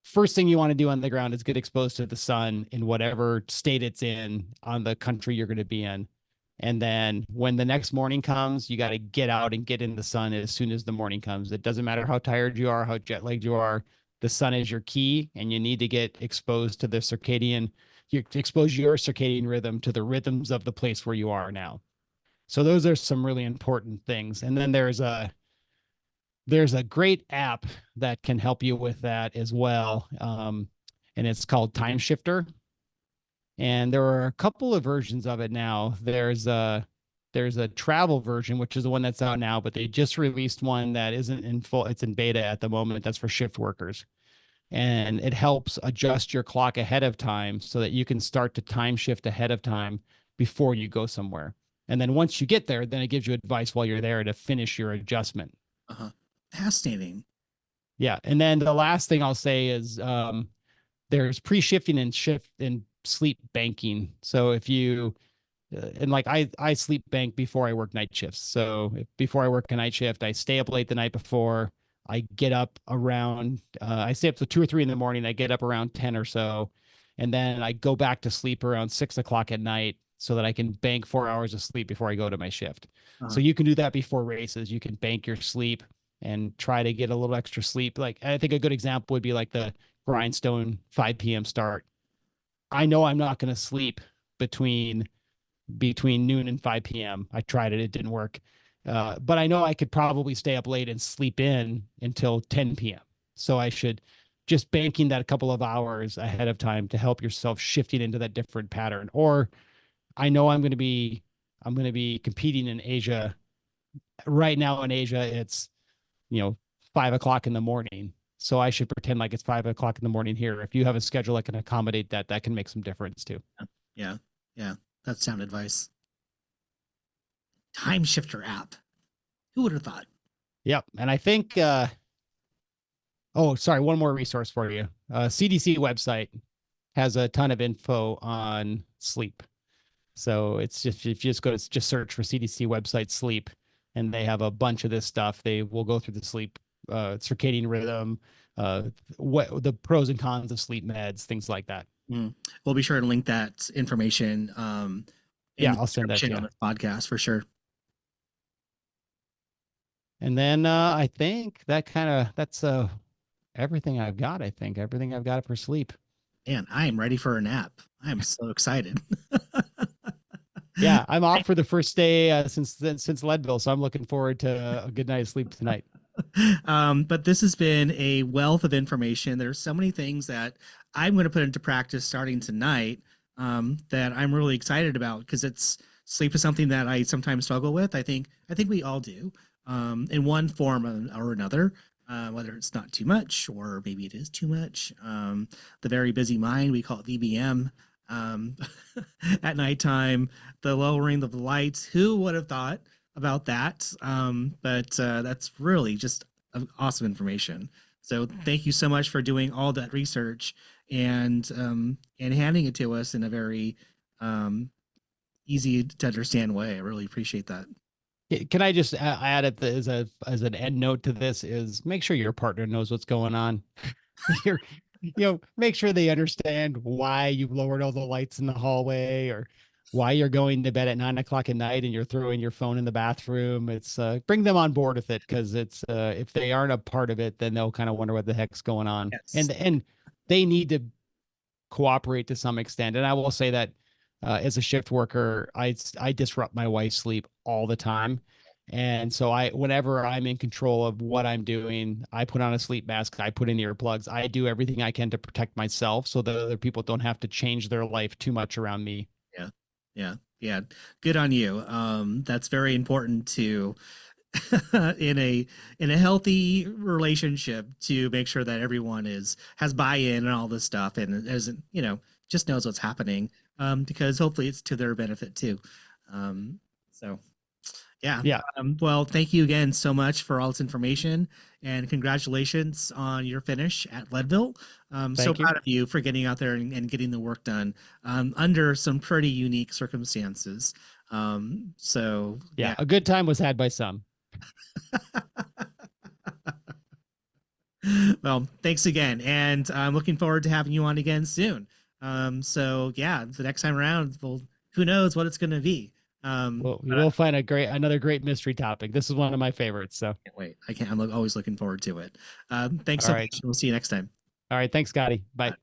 first thing you want to do on the ground is get exposed to the sun in whatever state it's in on the country you're going to be in. And then when the next morning comes, you got to get out and get in the sun as soon as the morning comes. It doesn't matter how tired you are, how jet lagged you are. The sun is your key, and you need to get exposed to the circadian, you expose your circadian rhythm to the rhythms of the place where you are now. So those are some really important things. And then there's a great app that can help you with that as well. And it's called Time Shifter. And there are a couple of versions of it now. There's a travel version, which is the one that's out now, but they just released one that isn't in full, it's in beta at the moment. That's for shift workers. And it helps adjust your clock ahead of time so that you can start to time shift ahead of time before you go somewhere. And then once you get there, then it gives you advice while you're there to finish your adjustment. Uh-huh. Fascinating. Yeah. And then the last thing I'll say is there's pre-shifting and shift and sleep banking. So if you and like I sleep bank before I work night shifts. So before I work a night shift, I stay up late the night before. I get up around I stay up to 2 or 3 in the morning. I get up around 10 or so, and then I go back to sleep around 6 o'clock at night so that I can bank 4 hours of sleep before I go to my shift. Uh-huh. So you can do that before races. You can bank your sleep and try to get a little extra sleep. Like I think a good example would be like the Grindstone 5 p.m. start. I know I'm not going to sleep between noon and 5 p.m. I tried it. It didn't work. But I know I could probably stay up late and sleep in until 10 p.m. So I should just banking that a couple of hours ahead of time to help yourself shifting into that different pattern. Or I know I'm going to be competing in Asia. Right now in Asia, it's, 5 o'clock in the morning. So I should pretend like it's 5 o'clock in the morning here. If you have a schedule that can accommodate that, that can make some difference too. Yeah. Yeah. That's sound advice. Time shifter app. Who would have thought? Yep. And I think, oh, sorry, one more resource for you. CDC website has a ton of info on sleep. So it's just, if you just go to just search for CDC website sleep, and they have a bunch of this stuff. They will go through the sleep, circadian rhythm, what the pros and cons of sleep meds, things like that. We'll be sure to link that information in Yeah, the I'll send that to description on you. this podcast for sure. And then I think that's everything I've got. I think everything I've got for sleep. Man, I am ready for a nap. I am so excited. Yeah, I'm off for the first day since Leadville, so I'm looking forward to a good night's sleep tonight. But this has been a wealth of information. There's so many things that I'm going to put into practice starting tonight that I'm really excited about because it's sleep is something that I sometimes struggle with. I think we all do in one form or another. Whether it's not too much or maybe it is too much. The very busy mind, we call it VBM. Um, at nighttime, the lowering of the lights. Who would have thought about that? But that's really just awesome information. So thank you so much for doing all that research and handing it to us in a very easy to understand way. I really appreciate that. Can I just add it as an end note to this is make sure your partner knows what's going on. You're, make sure they understand why you've lowered all the lights in the hallway or why you're going to bed at 9 o'clock at night and you're throwing your phone in the bathroom. It's bring them on board with it because it's if they aren't a part of it, then they'll kind of wonder what the heck's going on. Yes. And they need to cooperate to some extent. And I will say that as a shift worker, I disrupt my wife's sleep all the time. And so whenever I'm in control of what I'm doing, I put on a sleep mask, I put in earplugs, I do everything I can to protect myself so that other people don't have to change their life too much around me. Yeah. Yeah. Yeah. Good on you. That's very important to in a healthy relationship to make sure that everyone has buy-in and all this stuff and isn't just knows what's happening because hopefully it's to their benefit too. So Yeah. Yeah. Well, thank you again so much for all this information, and congratulations on your finish at Leadville. So Thank you. proud of you for getting out there and getting the work done under some pretty unique circumstances. So Yeah. yeah. A good time was had by some. Well, thanks again, and I'm looking forward to having you on again soon. So yeah, the next time around, well, who knows what it's going to be. Well, we But I will find another great mystery topic. This is one of my favorites. So, can't wait. I'm always looking forward to it. Thanks all so right. much. We'll see you next time. All right. Thanks, Scotty. Bye.